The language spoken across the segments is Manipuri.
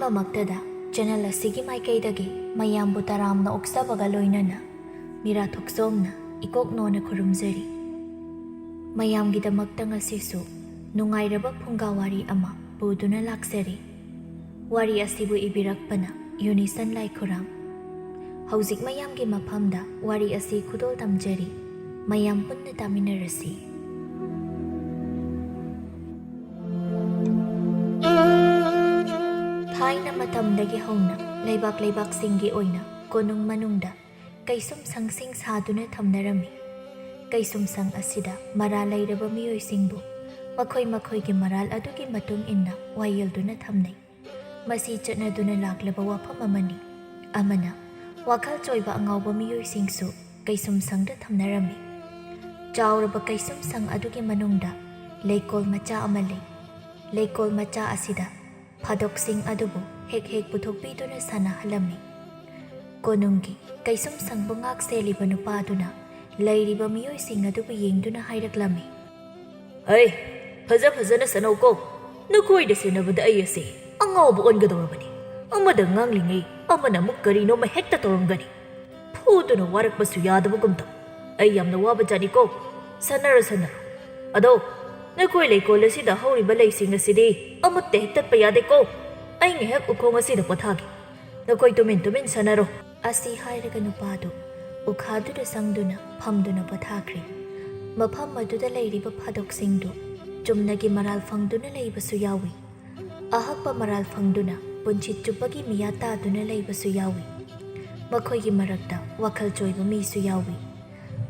ꯑꯍꯥꯟꯕꯃꯛꯇꯗ ꯆꯦꯅꯦꯜ ꯑꯁꯤꯒꯤ ꯃꯥꯏꯀꯩꯗꯒꯤ ꯃꯌꯥꯝꯕꯨ ꯇꯔꯥꯝꯅ ꯑꯣꯛꯆꯕꯒ ꯂꯣꯏꯅꯅ ꯃꯤꯔꯥ ꯊꯣꯛꯆꯣꯝꯅ ꯏꯀꯣꯛꯅꯣꯅ ꯈꯨꯔꯨꯝꯖꯔꯤ꯫ ꯃꯌꯥꯝꯒꯤꯗꯃꯛꯇ ꯉꯁꯤꯁꯨ ꯅꯨꯡꯉꯥꯏꯔꯕ ꯐꯨꯡꯒꯥ ꯋꯥꯔꯤ ꯑꯃ ꯄꯨꯗꯨꯅ ꯂꯥꯛꯆꯔꯤ꯫ ꯋꯥꯔꯤ ꯑꯁꯤꯕꯨ ꯏꯕꯤꯔꯛꯄꯅ ꯌꯨꯅꯤꯁꯟ ꯂꯥꯏꯈꯨꯔꯥꯝ꯫ ꯍꯧꯖꯤꯛ ꯃꯌꯥꯝꯒꯤ ꯃꯐꯝꯗ ꯋꯥꯔꯤ ꯑꯁꯤ ꯈꯨꯗꯣꯜ ꯇꯝꯖꯔꯤ꯫ ꯃꯌꯥꯝ ꯄꯨꯟꯅ ꯇꯥꯃꯤꯟꯅꯔꯁꯤ꯫ ꯊꯥꯏꯅ ꯃꯇꯝꯗꯒꯤ ꯍꯧꯅ ꯂꯩꯕꯥꯛꯁꯤꯡꯒꯤ ꯑꯣꯏꯅ ꯀꯣꯅꯨꯡ ꯃꯅꯨꯡꯗ ꯀꯩꯁꯨꯝꯁꯪꯁꯤꯡ ꯁꯥꯗꯨꯅ ꯊꯝꯅꯔꯝꯃꯤ꯫ ꯀꯩꯁꯨꯝꯁꯪ ꯑꯁꯤꯗ ꯃꯔꯥꯜ ꯂꯩꯔꯕ ꯃꯤꯑꯣꯏꯁꯤꯡꯕꯨ ꯃꯈꯣꯏꯒꯤ ꯃꯔꯥꯜ ꯑꯗꯨꯒꯤ ꯃꯇꯨꯡ ꯏꯟꯅ ꯋꯥꯌꯦꯜꯗꯨꯅ ꯊꯝꯅꯩ꯫ ꯃꯁꯤ ꯆꯠꯅꯗꯨꯅ ꯂꯥꯛꯂꯕ ꯋꯥꯐꯝ ꯑꯃꯅꯤ꯫ ꯑꯃꯅ ꯋꯥꯈꯜ ꯆꯣꯏꯕ ꯑꯉꯥꯎꯕ ꯃꯤꯑꯣꯏꯁꯤꯡꯁꯨ ꯀꯩꯁꯨꯝꯁꯪꯗ ꯊꯝꯅꯔꯝꯃꯤ꯫ ꯆꯥꯎꯔꯕ ꯀꯩꯁꯨꯝꯁꯪ ꯑꯗꯨꯒꯤ ꯃꯅꯨꯡꯗ ꯂꯩꯀꯣꯜ ꯃꯆꯥ ꯑꯃ ꯂꯩ꯫ ꯂꯩꯀꯣꯜ ꯃꯆꯥ ꯑꯁꯤꯗ ꯐꯥꯗꯣꯛꯁꯤꯡ ꯑꯗꯨꯕꯨ ꯍꯦꯛ ꯄꯨꯊꯣꯛꯄꯤꯗꯨꯅ ꯁꯥꯟꯅꯍꯜꯂꯝꯃꯤ꯫ ꯀꯣꯅꯨꯡꯒꯤ ꯀꯩꯁꯨꯝꯁꯪꯕꯨ ꯉꯥꯛ ꯁꯦꯜꯂꯤꯕ ꯅꯨꯄꯥꯗꯨꯅ ꯂꯩꯔꯤꯕ ꯃꯤꯑꯣꯏꯁꯤꯡ ꯑꯗꯨꯕꯨ ꯌꯦꯡꯗꯨꯅ ꯍꯥꯏꯔꯛꯂꯝꯃꯤ꯫ ꯍꯩ, ꯐꯖꯅ ꯁꯥꯟꯅꯧꯀꯣ꯫ ꯅꯈꯣꯏꯗ ꯁꯦꯟꯅꯕꯗ ꯑꯩ ꯑꯁꯤ ꯑꯉꯥꯎꯕ ꯑꯣꯟꯒꯗꯧꯔꯕꯅꯤ꯫ ꯑꯃꯗ ꯉꯥꯡꯂꯤꯉꯩ ꯑꯃꯅ ꯑꯃꯨꯛ ꯀꯔꯤꯅꯣꯃ ꯍꯦꯛꯇ ꯇꯧꯔꯝꯒꯅꯤ꯫ ꯐꯨꯗꯨꯅ ꯋꯥꯔꯛꯄꯁꯨ ꯌꯥꯗꯕꯒꯨꯝ ꯇꯧ꯫ ꯑꯩ ꯌꯥꯝꯅ ꯋꯥꯕ ꯖꯥꯠꯅꯤꯀꯣ꯫ ꯁꯥꯟꯅꯔꯣ꯫ ꯑꯗꯣ ꯅꯈꯣꯏ ꯂꯩꯀꯣꯜ ꯑꯁꯤꯗ ꯍꯧꯔꯤꯕ ꯂꯩꯁꯤꯡ ꯑꯁꯤꯗꯤ ꯑꯃꯠꯇ ꯍꯦꯛ ꯇꯠꯄ ꯌꯥꯗꯦꯀꯣ꯫ ꯑꯩ ꯉꯥꯏꯍꯥꯛ ꯎꯈꯣꯡ ꯑꯁꯤꯗ ꯄꯣꯊꯥꯒꯦ꯫ ꯅꯈꯣꯏ ꯇꯨꯃꯤꯟ ꯁꯥꯟꯅꯔꯣ꯫ ꯑꯁꯤ ꯍꯥꯏꯔꯒ ꯅꯨꯄꯥꯗꯨ ꯎꯈꯥꯗꯨꯗ ꯆꯪꯗꯨꯅ ꯐꯝꯗꯨꯅ ꯄꯣꯊꯥꯈ꯭ꯔꯦ꯫ ꯃꯐꯝ ꯑꯗꯨꯗ ꯂꯩꯔꯤꯕ ꯐꯥꯗꯣꯛꯁꯤꯡꯗꯨ ꯆꯨꯝꯅꯒꯤ ꯃꯔꯥꯜ ꯐꯪꯗꯨꯅ ꯂꯩꯕꯁꯨ ꯌꯥꯎꯏ꯫ ꯑꯍꯛꯄ ꯃꯔꯥꯜ ꯐꯪꯗꯨꯅ ꯄꯨꯟꯁꯤ ꯆꯨꯞꯄꯒꯤ ꯃꯤꯌꯥ ꯇꯥꯗꯨꯅ ꯂꯩꯕꯁꯨ ꯌꯥꯎꯏ꯫ ꯃꯈꯣꯏꯒꯤ ꯃꯔꯛꯇ ꯋꯥꯈꯜ ꯆꯣꯏꯕ ꯃꯤꯁꯨ ꯌꯥꯎꯏ꯫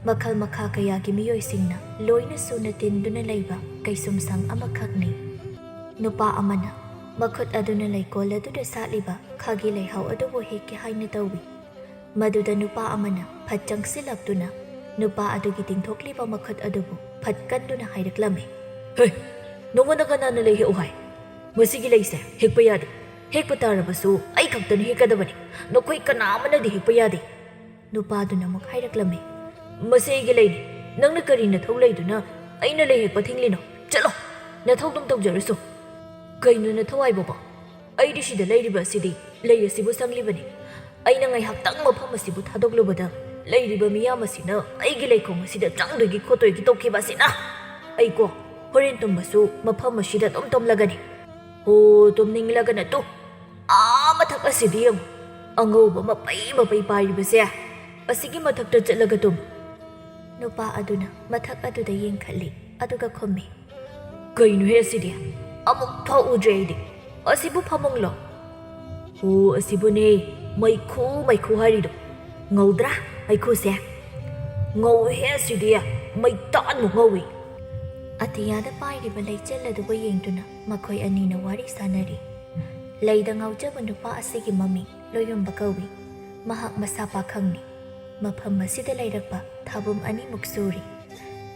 ꯃꯈꯜ ꯃꯈꯥ ꯀꯌꯥꯒꯤ ꯃꯤꯑꯣꯏꯁꯤꯡꯅ ꯂꯣꯏꯅ ꯁꯨꯅ ꯇꯤꯟꯗꯨꯅ ꯂꯩꯕ ꯀꯩꯁꯨꯝꯁꯪ ꯑꯃꯈꯛꯅꯤ꯫ ꯅꯨꯄꯥ ꯑꯃꯅ ꯃꯈꯨꯠ ꯑꯗꯨꯅ ꯂꯩꯀꯣꯜ ꯑꯗꯨꯗ ꯁꯥꯠꯂꯤꯕ ꯈꯥꯒꯤ ꯂꯩꯍꯥꯎ ꯑꯗꯨꯕꯨ ꯍꯦꯛꯀꯦ ꯍꯥꯏꯅ ꯇꯧꯏ꯫ ꯃꯗꯨꯗ ꯅꯨꯄꯥ ꯑꯃꯅ ꯐꯠ ꯆꯪꯁꯤꯜꯂꯛꯇꯨꯅ ꯅꯨꯄꯥ ꯑꯗꯨꯒꯤ ꯇꯤꯡꯊꯣꯛꯂꯤꯕ ꯃꯈꯨꯠ ꯑꯗꯨꯕꯨ ꯐꯠ ꯀꯟꯗꯨꯅ ꯍꯥꯏꯔꯛꯂꯝꯃꯤ꯫ ꯍꯩ, ꯅꯉꯣꯟꯗ ꯀꯅꯥꯅ ꯂꯩ ꯍꯦꯛꯎ ꯍꯥꯏ? ꯃꯁꯤꯒꯤ ꯂꯩꯁꯦ ꯍꯦꯛꯄ ꯌꯥꯗꯦ꯫ ꯍꯦꯛꯄ ꯇꯥꯔꯕꯁꯨ ꯑꯩ ꯈꯛꯇꯅ ꯍꯦꯛꯀꯗꯕꯅꯤ꯫ ꯅꯈꯣꯏ ꯀꯅꯥ ꯑꯃꯅꯗꯤ ꯍꯦꯛꯄ ꯌꯥꯗꯦ꯫ ꯅꯨꯄꯥꯗꯨꯅ ꯑꯃꯨꯛ ꯍꯥꯏꯔꯛꯂꯝꯃꯤ꯫ ꯃꯁꯤ ꯑꯩꯒꯤ ꯂꯩꯅꯤ꯫ ꯅꯪꯅ ꯀꯔꯤ ꯅꯊꯧ ꯂꯩꯗꯨꯅ ꯑꯩꯅ ꯂꯩ ꯍꯦꯛꯄ ꯊꯤꯡꯂꯤꯅꯣ? ꯆꯠꯂꯣ, ꯅꯊꯧꯗꯨꯝ ꯇꯧꯖꯔꯁꯨ꯫ ꯀꯩꯅꯣ ꯅꯊꯧ ꯍꯥꯏꯕꯣ? ꯑꯩꯗꯤ ꯁꯤꯗ ꯂꯩꯔꯤꯕ ꯑꯁꯤꯗꯤ ꯂꯩ ꯑꯁꯤꯕꯨ ꯁꯪꯂꯤꯕꯅꯤ꯫ ꯑꯩꯅ ꯉꯥꯏꯍꯥꯛꯇꯪ ꯃꯐꯝ ꯑꯁꯤꯕꯨ ꯊꯥꯗꯣꯛꯂꯨꯕꯗ ꯂꯩꯔꯤꯕ ꯃꯤꯌꯥꯝ ꯑꯁꯤꯅ ꯑꯩꯒꯤ ꯂꯩꯈꯣꯡ ꯑꯁꯤꯗ ꯆꯪꯗꯣꯏꯒꯤ ꯈꯣꯠꯇꯣꯏꯒꯤ ꯇꯧꯈꯤꯕ ꯑꯁꯤꯅ ꯑꯩꯀꯣ ꯍꯣꯔꯦꯟ ꯇꯨꯝꯕꯁꯨ ꯃꯐꯝ ꯑꯁꯤꯗ ꯑꯗꯨꯝ ꯇꯨꯝꯂꯒꯅꯤ꯫ ꯍꯣ, ꯇꯨꯝꯅꯤꯡꯂꯒꯅ ꯇꯨ꯫ ꯃꯊꯛ ꯑꯁꯤꯗꯤ ꯌꯦꯡꯉꯨ, ꯑꯉꯧꯕ ꯃꯄꯩ ꯄꯥꯏꯔꯤꯕꯁꯦ ꯑꯁꯤꯒꯤ ꯃꯊꯛꯇ ꯆꯠꯂꯒ ꯇꯨꯝ꯫ ꯅꯨꯄꯥ ꯑꯗꯨꯅ ꯃꯊꯛ ꯑꯗꯨꯗ ꯌꯦꯡꯈꯠꯂꯤ ꯑꯗꯨꯒ ꯈꯨꯝꯃꯤ꯫ ꯀꯩꯅꯣꯍꯦ ꯑꯁꯤꯗꯤ? ꯑꯃꯨꯛ ꯐꯥꯎ ꯎꯗ꯭ꯔꯤ ꯑꯩꯗꯤ꯫ ꯑꯁꯤꯕꯨ ꯐꯃꯨꯡꯂꯣ? ꯍꯣ, ꯑꯁꯤꯕꯨꯅꯦ ꯃꯩꯈꯨ ꯍꯥꯏꯔꯤꯗꯣ꯫ ꯉꯧꯗ꯭ꯔꯥ ꯃꯩꯈꯨꯁꯦ? ꯉꯧꯍꯦ ꯑꯁꯤꯗꯤ ꯃꯩꯇꯥꯟꯃꯨꯛ ꯉꯧꯏ꯫ ꯑꯇꯤꯌꯥꯗ ꯄꯥꯏꯔꯤꯕ ꯂꯩꯆꯤꯜ ꯑꯗꯨꯕꯨ ꯌꯦꯡꯗꯨꯅ ꯃꯈꯣꯏ ꯑꯅꯤꯅ ꯋꯥꯔꯤ ꯁꯥꯅꯔꯤ꯫ ꯂꯩꯗ ꯉꯥꯎꯖꯕ ꯅꯨꯄꯥ ꯑꯁꯤꯒꯤ ꯃꯃꯤꯡ ꯂꯣꯌꯨꯝꯕ ꯀꯧꯏ꯫ ꯃꯍꯥꯛ ꯃꯁꯥ ꯄꯥꯈꯪꯅꯤ꯫ ꯃꯐꯝ ꯑꯁꯤꯗ ꯂꯩꯔꯛꯄ ꯊꯥꯕꯨꯝ ꯑꯅꯤꯃꯨꯛ ꯁꯨꯔꯤ꯫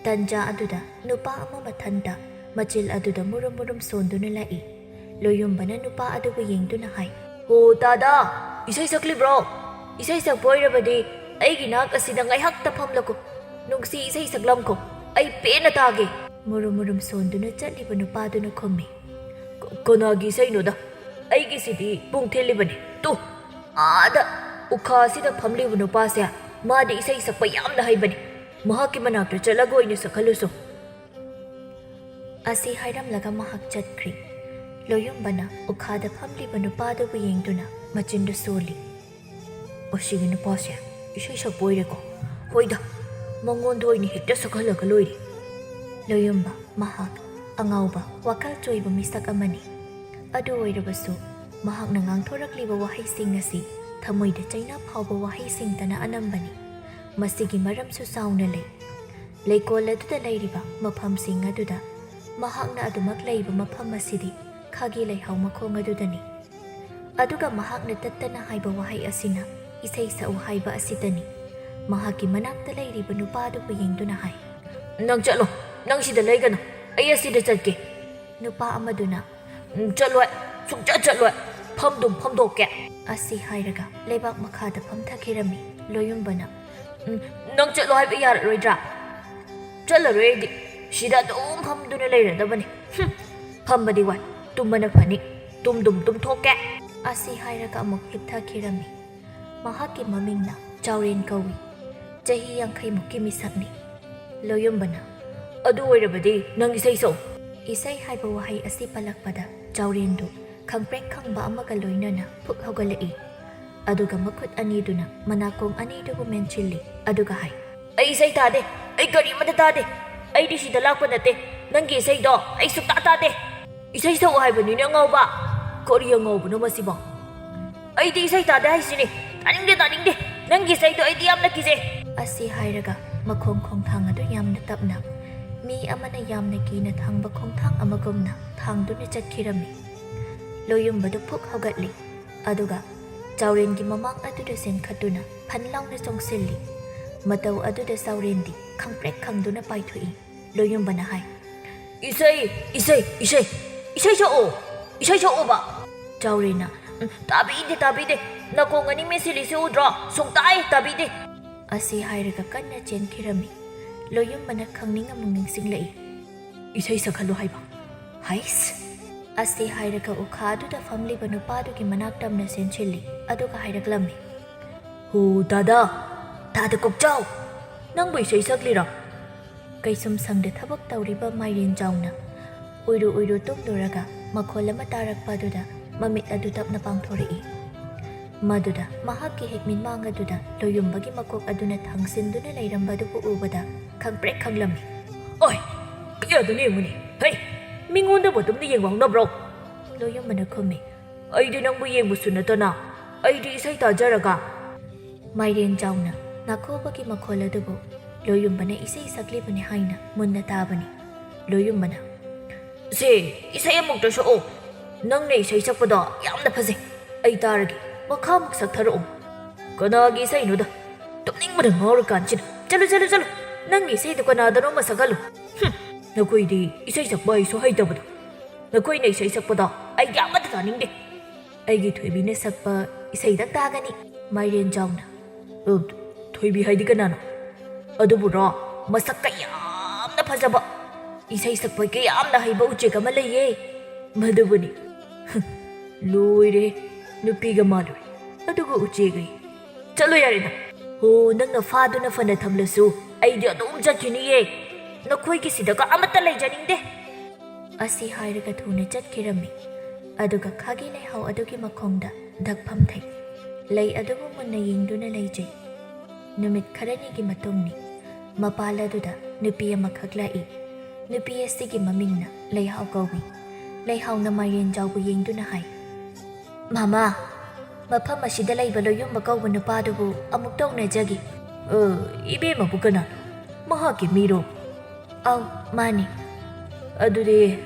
ꯇꯟꯖꯥ ꯑꯗꯨꯗ ꯅꯨꯄꯥ ꯑꯃ ꯃꯊꯟꯇ ꯃꯆꯤꯜ ꯑꯗꯨꯗ ꯃꯨꯔꯨꯝ ꯁꯣꯟꯗꯨꯅ ꯂꯥꯛꯏ꯫ ꯂꯣꯌꯨꯝꯕꯅ ꯅꯨꯄꯥ ꯑꯗꯨꯕꯨ ꯌꯦꯡꯗꯨꯅ ꯍꯥꯏ꯫ ꯍꯣ ꯇꯥꯗꯥ, ꯏꯁꯩ ꯁꯛꯂꯤꯕ꯭ꯔꯣ? ꯏꯁꯩ ꯁꯛꯄ ꯑꯣꯏꯔꯕꯗꯤ ꯑꯩꯒꯤ ꯅꯥꯛ ꯑꯁꯤꯗ ꯉꯥꯏꯍꯥꯛꯇ ꯐꯝꯂꯛꯎ꯫ ꯅꯨꯡꯁꯤ ꯏꯁꯩ ꯁꯛꯂꯝꯈꯣ, ꯑꯩ ꯄꯦꯟꯅ ꯇꯥꯒꯦ꯫ ꯃꯨꯔꯨꯝ ꯁꯣꯟꯗꯨꯅ ꯆꯠꯂꯤꯕ ꯅꯨꯄꯥꯗꯨꯅ ꯈꯨꯝꯃꯤ꯫ ꯀꯅꯥꯒꯤ ꯏꯁꯩꯅꯣꯗ? ꯑꯩꯒꯤꯁꯤꯗꯤ ꯄꯨꯡ ꯊꯤꯜꯂꯤꯕꯅꯤ꯫ ꯇꯨ, ꯑꯥꯗ ꯎꯈꯥ ꯑꯁꯤꯗ ꯐꯝꯂꯤꯕ ꯅꯨꯄꯥꯁꯦ ꯃꯥꯗꯤ ꯏꯁꯩ ꯁꯛꯄ ꯌꯥꯝꯅ ꯍꯩꯕꯅꯤ꯫ ꯃꯍꯥꯛꯀꯤ ꯃꯅꯥꯛꯇ ꯆꯠꯂꯒ ꯑꯣꯏꯅ ꯁꯛꯍꯜꯂꯨꯁꯨ꯫ ꯑꯁꯤ ꯍꯥꯏꯔꯝꯂꯒ ꯃꯍꯥꯛ ꯆꯠꯈ꯭ꯔꯤ꯫ ꯂꯣꯌꯨꯝꯕꯅ ꯎꯈꯥꯗ ꯐꯝꯂꯤꯕ ꯅꯨꯄꯥꯗꯨꯕꯨ ꯌꯦꯡꯗꯨꯅ ꯃꯆꯤꯟꯗꯨ ꯁꯣꯜꯂꯤ꯫ ꯑꯁꯤꯒꯤ ꯅꯨꯄꯥꯁꯦ ꯏꯁꯩ ꯁꯛꯄ ꯑꯣꯏꯔꯦꯀꯣ? ꯍꯣꯏꯗ, ꯃꯉꯣꯟꯗ ꯑꯣꯏꯅ ꯍꯦꯛꯇ ꯁꯛꯍꯜꯂꯒ ꯂꯣꯏꯔꯦ꯫ ꯂꯣꯌꯨꯝꯕ ꯃꯍꯥꯛ ꯑꯉꯥꯎꯕ ꯋꯥꯈꯜ ꯆꯣꯏꯕ ꯃꯤꯁꯛ ꯑꯃꯅꯤ꯫ ꯑꯗꯨ ꯑꯣꯏꯔꯕꯁꯨ ꯃꯍꯥꯛꯅ ꯉꯥꯡꯊꯣꯔꯛꯂꯤꯕ ꯋꯥꯍꯩꯁꯤꯡ ꯑꯁꯤ ꯊꯃꯣꯏꯗ ꯆꯩꯅ ꯐꯥꯎꯕ ꯋꯥꯍꯩꯁꯤꯡꯇꯅ ꯑꯅꯝꯕꯅꯤ꯫ ꯃꯁꯤꯒꯤ ꯃꯔꯝꯁꯨ ꯆꯥꯎꯅ ꯂꯩ꯫ ꯂꯩꯀꯣꯜ ꯑꯗꯨꯗ ꯂꯩꯔꯤꯕ ꯃꯐꯝꯁꯤꯡ ꯑꯗꯨꯗ ꯃꯍꯥꯛꯅ ꯑꯗꯨꯃꯛ ꯂꯩꯕ ꯃꯐꯝ ꯑꯁꯤꯗꯤ ꯈꯥꯒꯤ ꯂꯩꯍꯥꯎ ꯃꯈꯣꯡ ꯑꯗꯨꯗꯅꯤ꯫ ꯑꯗꯨꯒ ꯃꯍꯥꯛꯅ ꯇꯠꯇꯅ ꯍꯥꯏꯕ ꯋꯥꯍꯩ ꯑꯁꯤꯅ ꯏꯁꯩ ꯁꯛꯎ ꯍꯥꯏꯕ ꯑꯁꯤꯗꯅꯤ꯫ ꯃꯍꯥꯛꯀꯤ ꯃꯅꯥꯛꯇ ꯂꯩꯔꯤꯕ ꯅꯨꯄꯥꯗꯨꯕꯨ ꯌꯦꯡꯗꯨꯅ ꯍꯥꯏ꯫ ꯅꯪ ꯆꯠꯂꯣ, ꯅꯪ ꯁꯤꯗ ꯂꯩꯒꯅꯨ, ꯑꯩ ꯑꯁꯤꯗ ꯆꯠꯀꯦ꯫ ꯅꯨꯄꯥ ꯑꯃꯗꯨꯅ ꯆꯠꯂꯣꯏ, ꯁꯨꯡꯆꯠ ꯆꯠꯂꯣꯏ, ꯐꯝꯗꯣꯛꯀꯦ꯫ ꯑꯁꯤ ꯍꯥꯏꯔꯒ ꯂꯩꯕꯥꯛ ꯃꯈꯥꯗ ꯐꯝꯊꯈꯤꯔꯝꯃꯤ꯫ ꯂꯣꯌꯨꯝꯕꯅ ꯅꯪ ꯆꯠꯂꯣ ꯍꯥꯏꯕ ꯌꯥꯔꯔꯣꯏꯗ꯭ꯔꯥ? ꯆꯠꯂꯔꯣꯏ ꯑꯩꯗꯤ, ꯁꯤꯗ ꯑꯗꯨꯝ ꯐꯝꯗꯨꯅ ꯂꯩꯔꯗꯕꯅꯤ꯫ ꯐꯝꯕꯗꯤ ꯋꯥꯏ, ꯇꯨꯝꯕꯅ ꯐꯅꯤ꯫ ꯇꯨꯝꯊꯣꯛꯀꯦ꯫ ꯑꯁꯤ ꯍꯥꯏꯔꯒ ꯑꯃꯨꯛ ꯍꯤꯞꯊꯈꯤꯔꯝꯃꯤ꯫ ꯃꯍꯥꯛꯀꯤ ꯃꯃꯤꯡꯅ ꯆꯥꯎꯔꯦꯟ ꯀꯧꯏ꯫ ꯆꯍꯤ 50ꯃꯨꯛꯀꯤ ꯃꯤꯁꯛꯅꯤ꯫ ꯂꯣꯌꯨꯝꯕꯅ ꯑꯗꯨ ꯑꯣꯏꯔꯕꯗꯤ ꯅꯪ ꯏꯁꯩ ꯁꯛꯎ꯫ ꯏꯁꯩ ꯍꯥꯏꯕ ꯋꯥꯍꯩ ꯑꯁꯤ ꯄꯜꯂꯛꯄꯗ ꯆꯥꯎꯔꯦꯟꯗꯨ ꯈꯪꯄ꯭ꯔꯦꯛ ꯈꯪꯕ ꯑꯃꯒ ꯂꯣꯏꯅꯅ ꯐꯨꯛ ꯍꯧꯒꯠꯂꯛꯏ꯫ ꯑꯗꯨꯒ ꯃꯈꯨꯠ ꯑꯅꯤꯗꯨꯅ ꯃꯅꯥꯀꯣꯡ ꯑꯅꯤꯗꯨꯕꯨ ꯃꯦꯟꯁꯤꯜꯂꯤ ꯑꯗꯨꯒ ꯍꯥꯏ, ꯑꯩ ꯏꯁꯩ ꯇꯥꯗꯦ, ꯑꯩ ꯀꯔꯤꯃꯠꯇ ꯇꯥꯗꯦ, ꯑꯩꯗꯤ ꯁꯤꯗ ꯂꯥꯛꯄ ꯅꯠꯇꯦ, ꯅꯪꯒꯤ ꯏꯁꯩꯗꯣ ꯑꯩ ꯁꯨꯛꯇꯥ ꯇꯥꯗꯦ, ꯏꯁꯩ ꯁꯛꯎ ꯍꯥꯏꯕꯅꯤꯅꯦ ꯑꯉꯥꯎꯕ, ꯀꯔꯤ ꯑꯉꯥꯎꯕꯅꯣ ꯃꯁꯤꯕꯣ, ꯑꯩꯗꯤ ꯏꯁꯩ ꯇꯥꯗꯦ ꯍꯥꯏꯁꯤꯅꯤ, ꯇꯥꯅꯤꯡꯗꯦ, ꯅꯪꯒꯤ ꯏꯁꯩꯗꯣ ꯑꯩꯗꯤ ꯌꯥꯝꯅ ꯀꯤꯖꯩ꯫ ꯑꯁꯤ ꯍꯥꯏꯔꯒ ꯃꯈꯣꯡ ꯈꯣꯡꯊꯥꯡ ꯑꯗꯨ ꯌꯥꯝꯅ ꯇꯞꯅ ꯃꯤ ꯑꯃꯅ ꯌꯥꯝꯅ ꯀꯤꯅ ꯊꯥꯡꯕ ꯈꯣꯡꯊꯥꯡ ꯑꯃꯒꯨꯝꯅ ꯊꯥꯡꯗꯨꯅ ꯆꯠꯈꯤꯔꯝꯃꯤ꯫ ꯂꯣꯌꯨꯝꯕꯗꯨ ꯐꯨꯛ ꯍꯧꯒꯠꯂꯤ ꯑꯗꯨꯒ ꯆꯥꯎꯔꯦꯟꯒꯤ ꯃꯃꯥꯡ ꯑꯗꯨꯗ ꯆꯦꯟꯈꯠꯇꯨꯅ ꯐꯟ ꯂꯥꯎꯅ ꯆꯣꯡꯁꯤꯜꯂꯤ꯫ ꯃꯇꯧ ꯑꯗꯨꯗ ꯆꯥꯎꯔꯦꯟꯗꯤ ꯈꯪꯄ꯭ꯔꯦꯛ ꯈꯪꯗꯨꯅ ꯄꯥꯏꯊꯣꯛꯏ꯫ ꯂꯣꯌꯨꯝꯕꯅ ꯍꯥꯏ, ꯏꯁꯩ ꯁꯛꯑꯣꯕ꯫ ꯆꯥꯎꯔꯦꯟꯅ ꯇꯥꯕꯤꯗꯦ, ꯅꯥꯀꯣꯡ ꯑꯅꯤ ꯃꯦꯟꯁꯤꯜꯂꯤꯁꯤ ꯎꯗ꯭ꯔꯣ, ꯁꯨꯡꯇꯥ ꯇꯥꯕꯤꯗꯦ꯫ ꯑꯁꯤ ꯍꯥꯏꯔꯒ ꯀꯟꯅ ꯆꯦꯟꯈꯤꯔꯝꯃꯤ꯫ ꯂꯣꯌꯨꯝꯕꯅ ꯈꯪꯅꯤꯡ ꯑꯃꯨꯛ ꯅꯤꯡꯁꯤꯡꯂꯛꯏ꯫ ꯏꯁꯩ ꯁꯛꯍꯜꯂꯨ ꯍꯥꯏꯕ, ꯍꯩꯁ꯫ ꯑꯁꯤ ꯍꯥꯏꯔꯒ ꯎꯈꯥ ꯑꯗꯨꯗ ꯐꯝꯂꯤꯕ ꯅꯨꯄꯥꯗꯨꯒꯤ ꯃꯅꯥꯛ ꯇꯝꯅ ꯆꯦꯟꯁꯤꯜꯂꯤ ꯑꯗꯨꯒ ꯍꯥꯏꯔꯛꯂꯝꯃꯤ, ꯍꯣ ꯗꯥꯗꯥ ꯀꯣꯛꯆꯥꯎ, ꯅꯪꯕꯨ ꯏꯁꯩ ꯁꯛꯂꯤꯔꯣ? ꯀꯩꯁꯨꯝꯁꯪꯗ ꯊꯕꯛ ꯇꯧꯔꯤꯕ ꯃꯥꯏꯔꯦꯟꯖꯥꯎꯅ ꯎꯏꯔꯨ ꯇꯨꯝꯂꯨꯔꯒ ꯃꯈꯣꯜ ꯑꯃ ꯇꯥꯔꯛꯄ ꯑꯗꯨꯗ ꯃꯃꯤꯠ ꯑꯗꯨ ꯇꯞꯅ ꯄꯥꯡꯊꯣꯔꯛꯏ꯫ ꯃꯗꯨꯗ ꯃꯍꯥꯛꯀꯤ ꯍꯦꯛꯃꯤꯟꯃꯥꯡ ꯑꯗꯨꯗ ꯂꯣꯌꯨꯝꯕꯒꯤ ꯃꯀꯣꯛ ꯑꯗꯨꯅ ꯊꯥꯡꯁꯤꯟꯗꯨꯅ ꯂꯩꯔꯝꯕꯗꯨꯕꯨ ꯎꯕꯗ ꯈꯪꯄ꯭ꯔꯦꯛ ꯈꯪꯂꯝꯃꯤ꯫ ꯑꯣꯏ, ꯀꯌꯥꯗꯅ ꯌꯦꯡꯉꯨꯅꯤ, ꯍꯩ, ꯃꯤꯉꯣꯟꯗꯕꯨ ꯑꯗꯨꯝꯅ ꯌꯦꯡꯕ ꯍꯧꯅꯕ꯭ꯔꯣ? ꯂꯣꯌꯨꯝꯕꯅ ꯈꯨꯝꯃꯤ, ꯑꯩꯗꯤ ꯅꯪꯕꯨ ꯌꯦꯡꯕꯁꯨ ꯅꯠꯇꯅ, ꯑꯩꯗꯤ ꯏꯁꯩ ꯇꯥꯖꯔꯒ꯫ ꯃꯥꯏꯔꯦꯟꯖꯥꯎꯅ ꯅꯥꯈꯣꯕꯒꯤ ꯃꯈꯣꯜ ꯑꯗꯨꯕꯨ ꯂꯣꯌꯨꯝꯕꯅ ꯏꯁꯩ ꯁꯛꯂꯤꯕꯅꯤ ꯍꯥꯏꯅ ꯃꯨꯟꯅ ꯇꯥꯕꯅꯤ꯫ ꯂꯣꯌꯨꯝꯕꯅ, ꯁꯦ ꯏꯁꯩ ꯑꯃꯨꯛꯇ ꯁꯛꯑꯣ, ꯅꯪꯅ ꯏꯁꯩ ꯁꯛꯄꯗꯣ ꯌꯥꯝꯅ ꯐꯖꯩ, ꯑꯩ ꯇꯥꯔꯒꯦ, ꯃꯈꯥꯃꯨꯛ ꯁꯛꯊꯔꯛꯑꯣ꯫ ꯀꯅꯥꯒꯤ ꯏꯁꯩꯅꯣꯗ, ꯇꯨꯝꯅꯤꯡꯕꯅ ꯉꯥꯎꯔꯀꯥꯟꯁꯤꯗ, ꯆꯠꯂꯨ, ꯅꯪꯒꯤ ꯏꯁꯩꯗꯣ ꯀꯅꯥꯗꯅꯣꯃ ꯁꯛꯍꯜꯂꯨ꯫ ꯅꯈꯣꯏꯗꯤ ꯏꯁꯩ ꯁꯛꯄ ꯍꯩꯁꯨ ꯍꯩꯇꯕꯗꯣ, ꯅꯈꯣꯏꯅ ꯏꯁꯩ ꯁꯛꯄꯗꯣ ꯑꯩꯗꯤ ꯑꯃꯠꯇ ꯇꯥꯅꯤꯡꯗꯦ꯫ ꯑꯩꯒꯤ ꯊꯣꯏꯕꯤꯅ ꯁꯛꯄ ꯏꯁꯩꯗꯪ ꯇꯥꯒꯅꯤ꯫ ꯃꯥꯏꯔꯦꯟꯖꯥꯎꯅ, ꯊꯣꯏꯕꯤ ꯍꯥꯏꯗꯤ ꯀꯅꯥꯅꯣ? ꯑꯗꯨꯕꯨꯔꯣ, ꯃꯁꯛꯀ ꯌꯥꯝꯅ ꯐꯖꯕ, ꯏꯁꯩ ꯁꯛꯄ ꯌꯥꯝꯅ ꯍꯩꯕ ꯎꯆꯦꯛ ꯑꯃ ꯂꯩꯌꯦ, ꯃꯗꯨꯕꯨꯅꯤ꯫ ꯂꯣꯏꯔꯦ, ꯅꯨꯄꯤꯒ ꯃꯥꯜꯂꯨꯔꯦ, ꯑꯗꯨꯒ ꯎꯆꯦꯛꯒꯤ, ꯆꯠꯂꯣ ꯌꯥꯔꯦꯅ꯫ ꯍꯣ, ꯅꯪꯅ ꯐꯥꯗꯨꯅ ꯐꯅ ꯊꯝꯂꯁꯨ ꯑꯩꯗꯤ ꯑꯗꯨꯝ ꯆꯠꯈꯤꯅꯤꯌꯦ, ꯅꯈꯣꯏꯒꯤꯁꯤꯗꯒ ꯑꯃꯠꯇ ꯂꯩꯖꯅꯤꯡꯗꯦ꯫ ꯑꯁꯤ ꯍꯥꯏꯔꯒ ꯊꯨꯅ ꯆꯠꯈꯤꯔꯝꯃꯤ꯫ ꯑꯗꯨꯒ ꯈꯥꯒꯤ ꯂꯩꯍꯥꯎ ꯑꯗꯨꯒꯤ ꯃꯈꯣꯡꯗ ꯙꯛ ꯐꯝꯊꯩ꯫ ꯂꯩ ꯑꯗꯨꯕꯨ ꯃꯨꯟꯅ ꯌꯦꯡꯗꯨꯅ ꯂꯩꯖꯩ꯫ ꯅꯨꯃꯤꯠ ꯈꯔꯅꯤꯒꯤ ꯃꯇꯨꯡꯅꯤ꯫ ꯃꯄꯥꯜ ꯑꯗꯨꯗ ꯅꯨꯄꯤ ꯑꯃꯈꯛ ꯂꯥꯛꯏ꯫ ꯅꯨꯄꯤ ꯑꯁꯤꯒꯤ ꯃꯃꯤꯡꯅ ꯂꯩꯍꯥꯎ ꯀꯧꯏ꯫ ꯂꯩꯍꯥꯎꯅ ꯃꯥꯏꯔꯦꯟꯖꯥꯎꯕꯨ ꯌꯦꯡꯗꯨꯅ ꯍꯥꯏ, ꯃꯥꯃꯥ, ꯃꯐꯝ ꯑꯁꯤꯗ ꯂꯩꯕ ꯂꯣꯌꯨꯝꯕ ꯀꯧꯕ ꯅꯨꯄꯥꯗꯨꯕꯨ ꯑꯃꯨꯛꯇ ꯎꯅꯖꯒꯦ꯫ ꯏꯕꯦꯝꯃꯕꯨ ꯀꯅꯥꯅꯣ? ꯃꯍꯥꯛꯀꯤ ꯃꯤꯔꯣ? ꯑꯧ, ꯃꯥꯅꯤ꯫ ꯑꯗꯨꯗꯤ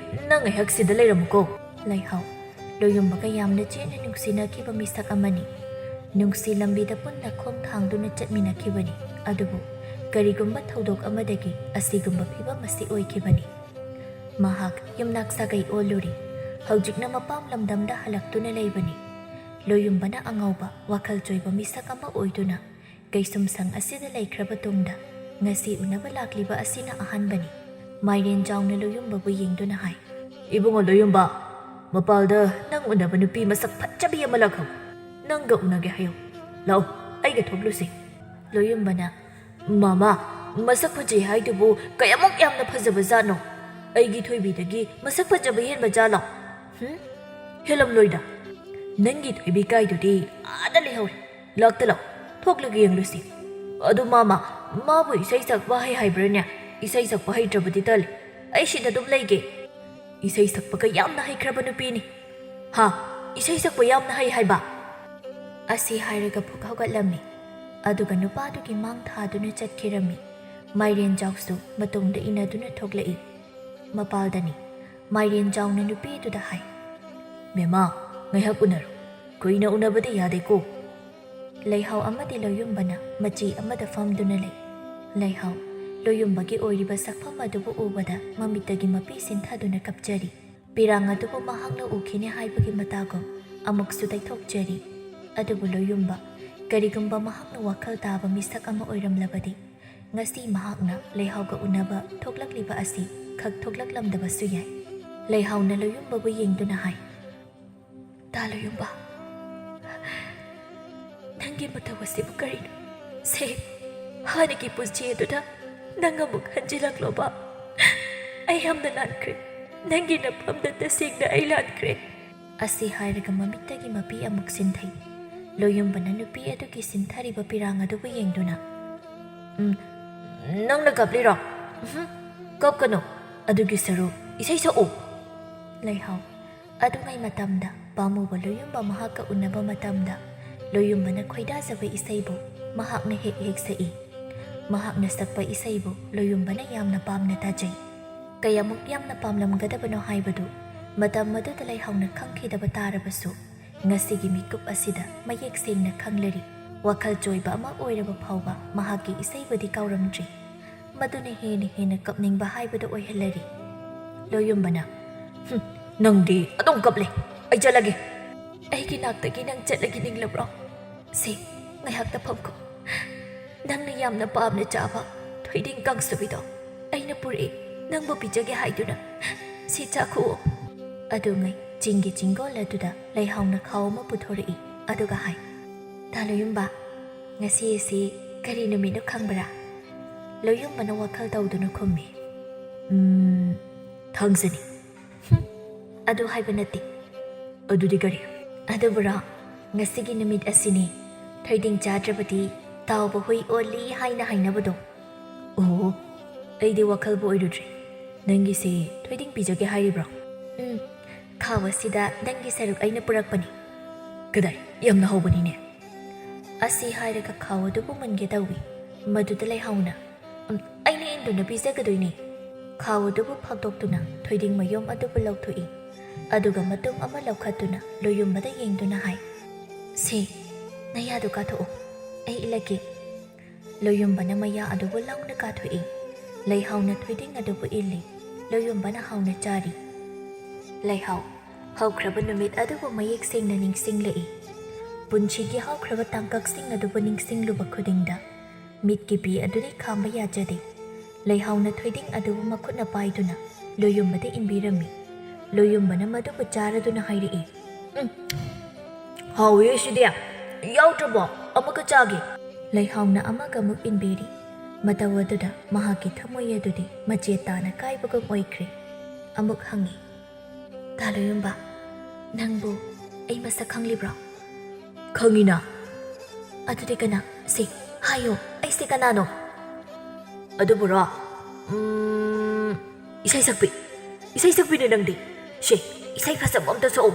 ꯅꯪ ꯉꯥꯏꯍꯥꯛ ꯁꯤꯗ ꯂꯩꯔꯝꯃꯨꯀꯣ꯫ ꯂꯩꯍꯥꯎ ꯂꯣꯌꯨꯝꯕꯒ ꯌꯥꯝꯅ ꯆꯦꯠꯅ ꯅꯨꯡꯁꯤꯅꯈꯤꯕ ꯃꯤꯁꯛ ꯑꯃꯅꯤ꯫ ꯅꯨꯡꯁꯤ ꯂꯝꯕꯤꯗ ꯄꯨꯟꯅ ꯈꯣꯡ ꯊꯥꯡꯗꯨꯅ ꯆꯠꯃꯤꯟꯅꯈꯤꯕꯅꯤ꯫ ꯑꯗꯨꯕꯨ ꯀꯔꯤꯒꯨꯝꯕ ꯊꯧꯗꯣꯛ ꯑꯃꯗꯒꯤ ꯑꯁꯤꯒꯨꯝꯕ ꯐꯤꯚꯝ ꯑꯁꯤ ꯑꯣꯏꯈꯤꯕꯅꯤ꯫ ꯃꯍꯥꯛ ꯌꯨꯝꯅꯥꯛ ꯁꯥꯒꯩ ꯑꯣꯜꯂꯨꯔꯤ꯫ ꯍꯧꯖꯤꯛꯅ ꯃꯄꯥꯝ ꯂꯝꯗꯝꯗ ꯍꯜꯂꯛꯇꯨꯅ ꯂꯩꯕꯅꯤ꯫ ꯂꯣꯌꯨꯝꯕꯅ ꯑꯉꯧꯕ ꯋꯥꯈꯜ ꯆꯣꯏꯕ ꯃꯤꯁꯛ ꯑꯃ ꯑꯣꯏꯗꯨꯅ ꯀꯩꯁꯨꯝꯁꯪ ꯑꯁꯤꯗ ꯂꯩꯈ꯭ꯔꯕ ꯇꯨꯡꯗ ꯉꯁꯤ ꯎꯅꯕ ꯂꯥꯛꯂꯤꯕ ꯑꯁꯤꯅ ꯑꯍꯥꯟꯕꯅꯤ꯫ ꯃꯥꯏꯔꯦꯟꯖꯥꯎꯅ ꯂꯣꯌꯨꯝꯕꯕꯨ ꯌꯦꯡꯗꯨꯅ ꯍꯥꯏ, ꯏꯕꯨꯡꯉꯣ ꯂꯣꯌꯨꯝꯕ, ꯃꯄꯥꯜꯗ ꯅꯪ ꯎꯅꯕ ꯅꯨꯄꯤ ꯃꯁꯛ ꯐꯖꯕꯤ ꯑꯃ ꯂꯥꯛꯍꯧꯏ, ꯅꯪꯒ ꯎꯅꯒꯦ ꯍꯥꯏꯌꯨ, ꯂꯥꯛꯑꯣ, ꯑꯩꯒ ꯊꯣꯛꯂꯨꯁꯤ꯫ ꯂꯣꯌꯨꯝꯕꯅ, ꯃꯥꯃꯥ, ꯃꯁꯛ ꯐꯖꯩ ꯍꯥꯏꯗꯨꯕꯨ ꯀꯌꯥꯃꯨꯛ ꯌꯥꯝꯅ ꯐꯖꯕ ꯖꯥꯠꯅꯣ? ꯑꯩꯒꯤ ꯊꯣꯏꯕꯤꯗꯒꯤ ꯃꯁꯛ ꯐꯖꯕ ꯍꯦꯟꯕ ꯖꯥꯠꯂꯣ? ꯍꯦꯜꯂꯝꯂꯣꯏꯗ, ꯅꯪꯒꯤ ꯊꯣꯏꯕꯤ ꯀꯥꯏꯗꯨꯗꯤ ꯑꯥꯗ ꯂꯩꯍꯧꯔꯦ, ꯂꯥꯛꯇ ꯂꯥꯛꯑꯣ, ꯊꯣꯛꯂꯒ ꯌꯦꯡꯂꯨꯁꯤ꯫ ꯑꯗꯨ ꯃꯥꯃꯥ, ꯃꯥꯕꯨ ꯏꯁꯩ ꯁꯛꯄ ꯍꯩꯕ꯭ꯔꯅꯦ? ꯏꯁꯩ ꯁꯛꯄ ꯍꯩꯇ꯭ꯔꯕꯗꯤ ꯇꯜꯂꯤ, ꯑꯩ ꯁꯤꯗ ꯑꯗꯨꯝ ꯂꯩꯒꯦ꯫ ꯏꯁꯩ ꯁꯛꯄꯒ ꯌꯥꯝꯅ ꯍꯩꯈ꯭ꯔꯕ ꯅꯨꯄꯤꯅꯤ꯫ ꯍꯥ, ꯏꯁꯩ ꯁꯛꯄ ꯌꯥꯝꯅ ꯍꯩ ꯍꯥꯏꯕ? ꯑꯁꯤ ꯍꯥꯏꯔꯒ ꯐꯨꯛ ꯍꯧꯒꯠꯂꯝꯃꯤ꯫ ꯑꯗꯨꯒ ꯅꯨꯄꯥꯗꯨꯒꯤ ꯃꯥꯡ ꯊꯥꯗꯨꯅ ꯆꯠꯈꯤꯔꯝꯃꯤ꯫ ꯃꯥꯏꯔꯦꯟꯖꯥꯎꯁꯨ ꯃꯇꯨꯡꯗ ꯏꯟꯅꯗꯨꯅ ꯊꯣꯛꯂꯛꯏ꯫ ꯃꯄꯥꯜꯗꯅꯤ꯫ ꯃꯥꯏꯔꯦꯟꯖꯥꯎꯅ ꯅꯨꯄꯤꯗꯨꯗ ꯍꯥꯏ, ꯃꯦꯃꯥ, ꯉꯥꯏꯍꯥꯛ ꯎꯅꯔꯣ, ꯀꯨꯏꯅ ꯎꯅꯕꯗꯤ ꯌꯥꯗꯦꯀꯣ꯫ ꯂꯩꯍꯥꯎ ꯑꯃꯗꯤ ꯂꯣꯌꯨꯝꯕꯅ ꯃꯆꯤ ꯑꯃꯗ ꯐꯝꯗꯨꯅ ꯂꯩ꯫ ꯂꯩꯍꯥꯎ ꯂꯣꯌꯨꯝꯕꯒꯤ ꯑꯣꯏꯔꯤꯕ ꯁꯛꯐꯝ ꯑꯗꯨꯕꯨ ꯎꯕꯗ ꯃꯃꯤꯠꯇꯒꯤ ꯃꯄꯤ ꯁꯤꯟꯊꯗꯨꯅ ꯀꯞꯆꯔꯤ꯫ ꯄꯤꯔꯥꯡ ꯑꯗꯨꯕꯨ ꯃꯍꯥꯛꯅ ꯎꯈꯤꯅꯤ ꯍꯥꯏꯕꯒꯤ ꯃꯇꯥꯒꯨꯝ ꯑꯃꯨꯛꯁꯨ ꯇꯩꯊꯣꯛꯆꯔꯤ꯫ ꯑꯗꯨꯕꯨ ꯂꯣꯌꯨꯝꯕ, ꯀꯔꯤꯒꯨꯝꯕ ꯃꯍꯥꯛꯅ ꯋꯥꯈꯜ ꯇꯥꯕ ꯃꯤꯁꯛ ꯑꯃ ꯑꯣꯏꯔꯝꯂꯕꯗꯤ ꯉꯁꯤ ꯃꯍꯥꯛꯅ ꯂꯩꯍꯥꯎꯒ ꯎꯅꯕ ꯊꯣꯛꯂꯛꯂꯤꯕ ꯑꯁꯤ ꯈꯛ ꯊꯣꯛꯂꯛꯂꯝꯗꯕꯁꯨ ꯌꯥꯏ꯫ ꯂꯩꯍꯥꯎꯅ ꯂꯣꯌꯨꯝꯕꯕꯨ ꯌꯦꯡꯗꯨꯅ ꯍꯥꯏ, ꯇꯥ ꯂꯣꯌꯨꯝꯕ, ꯅꯪꯒꯤ ꯃꯇꯧ ꯑꯁꯤꯕꯨ ꯀꯔꯤꯅꯣ ꯁꯦ ꯍꯥꯟꯅꯒꯤ ꯄꯨꯟꯁꯤ ꯑꯗꯨꯗ ꯅꯪ ꯑꯃꯨꯛ ꯍꯟꯖꯤꯜꯂꯛꯂꯣꯕ ꯑꯩ ꯌꯥꯝꯅ ꯂꯥꯟꯈ꯭ꯔꯦ ꯅꯪꯒꯤ ꯅꯐꯝꯗ ꯇꯁꯦꯡꯅ ꯑꯩ ꯂꯥꯟꯈ꯭ꯔꯦ ꯑꯁꯤ ꯍꯥꯏꯔꯒ ꯃꯃꯤꯠꯇꯒꯤ ꯃꯄꯤ ꯑꯃꯨꯛ ꯁꯤꯟꯊꯩ ꯂꯣꯌꯨꯝꯕꯅ ꯅꯨꯄꯤ ꯑꯗꯨꯒꯤ ꯁꯤꯟꯊꯔꯤꯕ ꯄꯤꯔꯥꯡ ꯑꯗꯨꯕꯨ ꯌꯦꯡꯗꯨꯅ ꯅꯪꯅ ꯀꯞꯂꯤꯔꯣ ꯀꯞꯀꯅꯨ ꯑꯗꯨꯒꯤ ꯁꯔꯨꯛ ꯏꯁꯩ ꯁꯛꯎ ꯂꯩꯍꯥꯎ ꯑꯗꯨꯉꯩ ꯃꯇꯝꯗ ꯄꯥꯝꯃꯨꯕ ꯂꯣꯌꯨꯝꯕ ꯃꯍꯥꯛꯀ ꯎꯅꯕ ꯃꯇꯝꯗ ꯂꯣꯌꯨꯝꯕꯅ ꯈꯣꯏꯗꯥꯖꯕ ꯏꯁꯩꯕꯨ ꯃꯍꯥꯛꯅ ꯍꯦꯛ ꯍꯦꯛ ꯁꯛꯏ ꯃꯍꯥꯛꯅ ꯁꯛꯄ ꯏꯁꯩꯕꯨ ꯂꯣꯌꯨꯝꯕꯅ ꯌꯥꯝꯅ ꯄꯥꯝꯅ ꯇꯥꯖꯩ ꯀꯌꯥꯃꯨꯛ ꯌꯥꯝꯅ ꯄꯥꯝꯂꯝꯒꯗꯕꯅꯣ ꯍꯥꯏꯕꯗꯨ ꯃꯇꯝ ꯑꯗꯨꯗ ꯂꯩꯍꯥꯎꯅ ꯈꯪꯈꯤꯗꯕ ꯇꯥꯔꯕꯁꯨ ꯉꯁꯤꯒꯤ ꯃꯤꯀꯨꯞ ꯑꯁꯤꯗ ꯃꯌꯦꯛ ꯁꯦꯡꯅ ꯈꯪꯂꯔꯤ ꯋꯥꯈꯜ ꯆꯣꯏꯕ ꯑꯃ ꯑꯣꯏꯔꯕ ꯐꯥꯎꯕ ꯃꯍꯥꯛꯀꯤ ꯏꯁꯩꯕꯨꯗꯤ ꯀꯥꯎꯔꯝꯗ꯭ꯔꯤ ꯃꯗꯨꯅ ꯍꯦꯟꯅ ꯀꯞꯅꯤꯡꯕ ꯍꯥꯏꯕꯗꯨ ꯑꯣꯏꯍꯜꯂꯔꯤ ꯂꯣꯌꯨꯝꯕꯅ ꯅꯪꯗꯤ ꯑꯗꯨꯝ ꯀꯞꯂꯦ ꯑꯩ ꯆꯠꯂꯒꯦ ꯑꯩꯒꯤ ꯅꯥꯛꯇꯒꯤ ꯅꯪ ꯆꯠꯂꯒꯤ ꯅꯤꯡꯂꯕ꯭ꯔꯣ ꯁꯤ ꯉꯥꯏꯍꯥꯛꯇ ꯐꯝꯈꯣ ꯅꯪꯅ ꯌꯥꯝꯅ ꯄꯥꯝꯅ ꯆꯥꯕ ꯊꯣꯏꯗꯤꯡ ꯀꯥꯡꯁꯣꯏꯗꯣ ꯑꯩꯅ ꯄꯨꯔꯛꯏ ꯅꯪꯕꯨ ꯄꯤꯖꯒꯦ ꯍꯥꯏꯗꯨꯅ ꯁꯤ ꯆꯥꯈꯨꯑꯣ ꯑꯗꯨꯉꯩ ꯆꯤꯡꯒꯤ ꯆꯤꯡꯒꯣꯜ ꯑꯗꯨꯗ ꯂꯩꯍꯥꯎꯅ ꯈꯥꯎ ꯑꯃ ꯄꯨꯊꯣꯔꯛꯏ ꯑꯗꯨꯒ ꯍꯥꯏ ꯇꯥ ꯂꯣꯌꯨꯝꯕ ꯉꯁꯤ ꯑꯁꯤ ꯀꯔꯤ ꯅꯨꯃꯤꯠꯅꯣ ꯈꯪꯕ꯭ꯔꯥ ꯂꯣꯌꯨꯝꯕꯅ ꯋꯥꯈꯜ ꯇꯧꯗꯨꯅ ꯈꯨꯝꯃꯤ ꯊꯥꯡꯖꯅꯤ ꯑꯗꯨ ꯍꯥꯏꯕ ꯅꯠꯇꯦ ꯑꯗꯨꯗꯤ ꯀꯔꯤ ꯑꯗꯨꯕꯨꯔꯣ ꯉꯁꯤꯒꯤ ꯅꯨꯃꯤꯠ ꯑꯁꯤꯅꯤ ꯊꯣꯏꯗꯤꯡ ꯆꯥꯗ꯭ꯔꯕꯗꯤ ꯇꯥꯎꯕ ꯍꯨꯏ ꯑꯣꯜꯂꯤ ꯍꯥꯏꯅ ꯍꯥꯏꯅꯕꯗꯣ ꯑꯣ ꯑꯩꯗꯤ ꯋꯥꯈꯜꯕꯨ ꯑꯣꯏꯔꯨꯗ꯭ꯔꯤ ꯅꯪꯒꯤꯁꯦ ꯊꯣꯏꯗꯤꯡ ꯄꯤꯖꯒꯦ ꯍꯥꯏꯔꯤꯕ꯭ꯔꯣ ꯈꯥꯎ ꯑꯁꯤꯗ ꯅꯪꯒꯤ ꯁꯔꯨꯛ ꯑꯩꯅ ꯄꯨꯔꯛꯄꯅꯤ ꯀꯗꯥꯏ ꯌꯥꯝꯅ ꯍꯧꯕꯅꯤꯅꯦ ꯑꯁꯤ ꯍꯥꯏꯔꯒ ꯈꯥꯎ ꯑꯗꯨꯕꯨ ꯃꯨꯟꯒꯦ ꯇꯧꯏ ꯃꯗꯨꯗ ꯂꯩꯍꯥꯎꯅ ꯑꯩꯅ ꯏꯟꯗꯨꯅ ꯄꯤꯖꯒꯗꯣꯏꯅꯤ ꯈꯥꯎ ꯑꯗꯨꯕꯨ ꯐꯥꯛꯇꯣꯛꯇꯨꯅ ꯊꯣꯏꯗꯤꯡ ꯃꯌꯣꯝ ꯑꯗꯨꯕꯨ ꯂꯧꯊꯣꯛꯏ ꯑꯗꯨꯒ ꯃꯇꯨꯝ ꯑꯃ ꯂꯧꯈꯠꯇꯨꯅ ꯂꯣꯌꯨꯝꯕꯗ ꯌꯦꯡꯗꯨꯅ ꯍꯥꯏ ꯁꯤ ꯅꯌꯥꯗꯨ ꯀꯥꯊꯣꯛꯑꯣ ꯑꯩ ꯏꯜꯂꯒꯦ ꯂꯣꯌꯨꯝꯕꯅ ꯃꯌꯥ ꯑꯗꯨꯕꯨ ꯂꯥꯎꯅ ꯀꯥꯊꯣꯛꯏ ꯂꯩꯍꯥꯎꯅ ꯊꯣꯏꯗꯤꯡ ꯑꯗꯨꯕꯨ ꯏꯜꯂꯤ ꯂꯣꯌꯨꯝꯕꯅ ꯍꯥꯎꯅ ꯆꯥꯔꯤ ꯂꯩꯍꯥꯎ ꯍꯧꯈ꯭ꯔꯕ ꯅꯨꯃꯤꯠ ꯑꯗꯨꯕꯨ ꯃꯌꯦꯛ ꯁꯦꯡꯅ ꯅꯤꯡꯁꯤꯡꯂꯛꯏ ꯄꯨꯟꯁꯤꯒꯤ ꯍꯧꯈ꯭ꯔꯕ ꯇꯥꯡꯀꯛꯁꯤꯡ ꯑꯗꯨꯕꯨ ꯅꯤꯡꯁꯤꯡꯂꯨꯕ ꯈꯨꯗꯤꯡꯗ ꯃꯤꯠꯀꯤ ꯄꯤ ꯑꯗꯨꯗꯤ ꯈꯥꯝꯕ ꯌꯥꯖꯗꯦ ꯂꯩꯍꯥꯎꯅ ꯊꯣꯏꯗꯤꯡ ꯑꯗꯨꯕꯨ ꯃꯈꯨꯠꯅ ꯄꯥꯏꯗꯨꯅ ꯂꯣꯌꯨꯝꯕꯗ ꯏꯟꯕꯤꯔꯝꯃꯤ ꯂꯣꯌꯨꯝꯕꯅ ꯃꯗꯨꯕꯨ ꯆꯥꯔꯗꯨꯅ ꯍꯥꯏꯔꯛꯏ ꯍꯥꯎꯋꯦ ꯁꯤꯗꯤ ꯌꯥꯎꯗ꯭ꯔꯕꯣ ꯑꯃꯨꯛꯀ ꯆꯥꯒꯦ ꯂꯩꯍꯥꯎꯅ ꯑꯃꯒ ꯑꯃꯨꯛ ꯏꯟꯕꯤꯔꯤ ꯃꯇꯧ ꯑꯗꯨꯗ ꯃꯍꯥꯛꯀꯤ ꯊꯃꯣꯏ ꯑꯗꯨꯗꯤ ꯃꯆꯦꯠ ꯇꯥꯅ ꯀꯥꯏꯕꯒꯨꯝ ꯑꯣꯏꯈ꯭ꯔꯦ ꯑꯃꯨꯛ ꯍꯪꯉꯤ ꯇꯥ ꯂꯣꯌꯨꯝꯕ ꯅꯪꯕꯨ ꯑꯩ ꯃꯁꯛ ꯈꯪꯂꯤꯕ꯭ꯔꯣ ꯈꯪꯉꯤꯅ ꯑꯗꯨꯗꯤ ꯀꯅꯥ ꯁꯤ ꯍꯥꯏꯌꯣ ꯑꯩꯁꯦ ꯀꯅꯥꯅꯣ ꯑꯗꯨꯕꯨꯔꯣ ꯏꯁꯩ ꯁꯛꯄꯤꯅꯦ ꯅꯪꯗꯤ ꯁꯦ ꯏꯁꯩ ꯐꯖꯕ ꯑꯝꯇ ꯁꯛꯎ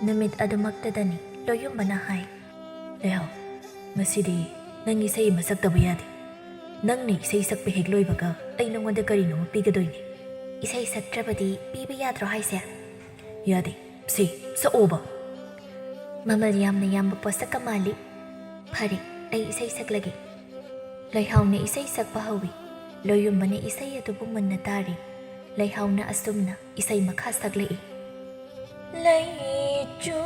ꯅꯨꯃꯤꯠ ꯑꯗꯨꯃꯛꯇꯗꯅꯤ ꯂꯣꯌꯨꯝꯕꯅ ꯍꯥꯏ ꯂꯩꯍꯥꯎ ꯉꯁꯤꯗꯤ ꯅꯪ ꯏꯁꯩ ꯑꯃ ꯁꯛꯇꯕ ꯌꯥꯗꯦ ꯅꯪꯅ ꯏꯁꯩ ꯁꯛꯄ ꯍꯦꯛ ꯂꯣꯏꯕꯒ ꯑꯩ ꯅꯉꯣꯟꯗ ꯀꯔꯤꯅꯣꯃ ꯄꯤꯒꯗꯣꯏꯅꯤ ꯏꯁꯩ ꯁꯛꯇ꯭ꯔꯕꯗꯤ ꯄꯤꯕ ꯌꯥꯗ꯭ꯔꯣ ꯍꯥꯏꯁꯦ ꯌꯥꯗꯦ ꯁꯤ ꯁꯛꯑꯣꯕ ꯃꯃꯜ ꯌꯥꯝꯅ ꯌꯥꯝꯕ ꯄꯣꯠꯁꯛꯀ ꯃꯥꯜꯂꯤ ꯐꯔꯦ ꯑꯩ ꯏꯁꯩ ꯁꯛꯂꯒꯦ ꯂꯩꯍꯥꯎꯅ ꯏꯁꯩ ꯁꯛꯄ ꯍꯧꯏ ꯂꯣꯌꯨꯝꯕꯅ ꯏꯁꯩ ꯑꯗꯨꯕꯨ ꯃꯨꯟꯅ ꯇꯥꯔꯤ ꯂꯩꯍꯥꯎꯅ ꯑꯁꯨꯝꯅ ꯏꯁꯩ ꯃꯈꯥ ꯁꯛꯂꯛꯏ ꯂꯩꯆꯨ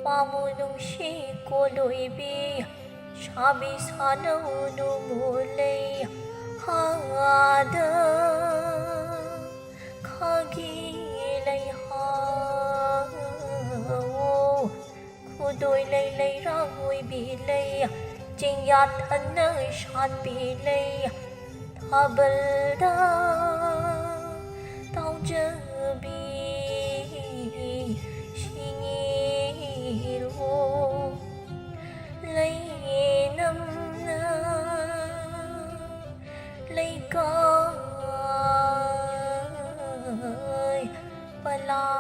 ꯄꯥꯃꯨ ꯅꯨꯡꯁꯤ ꯀꯣꯂꯣꯏꯕꯤ ꯁꯥꯕꯤ ꯁꯥꯅꯧ ꯃꯨꯂꯩ ꯍꯥꯗ ꯈꯥꯒꯤ ꯂꯩꯍꯥꯎ ꯈꯨꯗꯣꯏ ꯂꯩ ꯂꯩꯔꯥꯡ ꯑꯣꯏꯕꯤ ꯂꯩ ꯆꯤꯡꯌꯥ ꯊꯟꯅ ꯁꯥꯠꯄꯤ ꯂꯩ ꯊꯥꯕꯜꯗ ꯇꯥꯎꯖꯕꯤ ꯂꯩꯅꯝꯅ ꯂꯩꯀꯥꯏ ꯄꯂꯥꯟꯕꯤ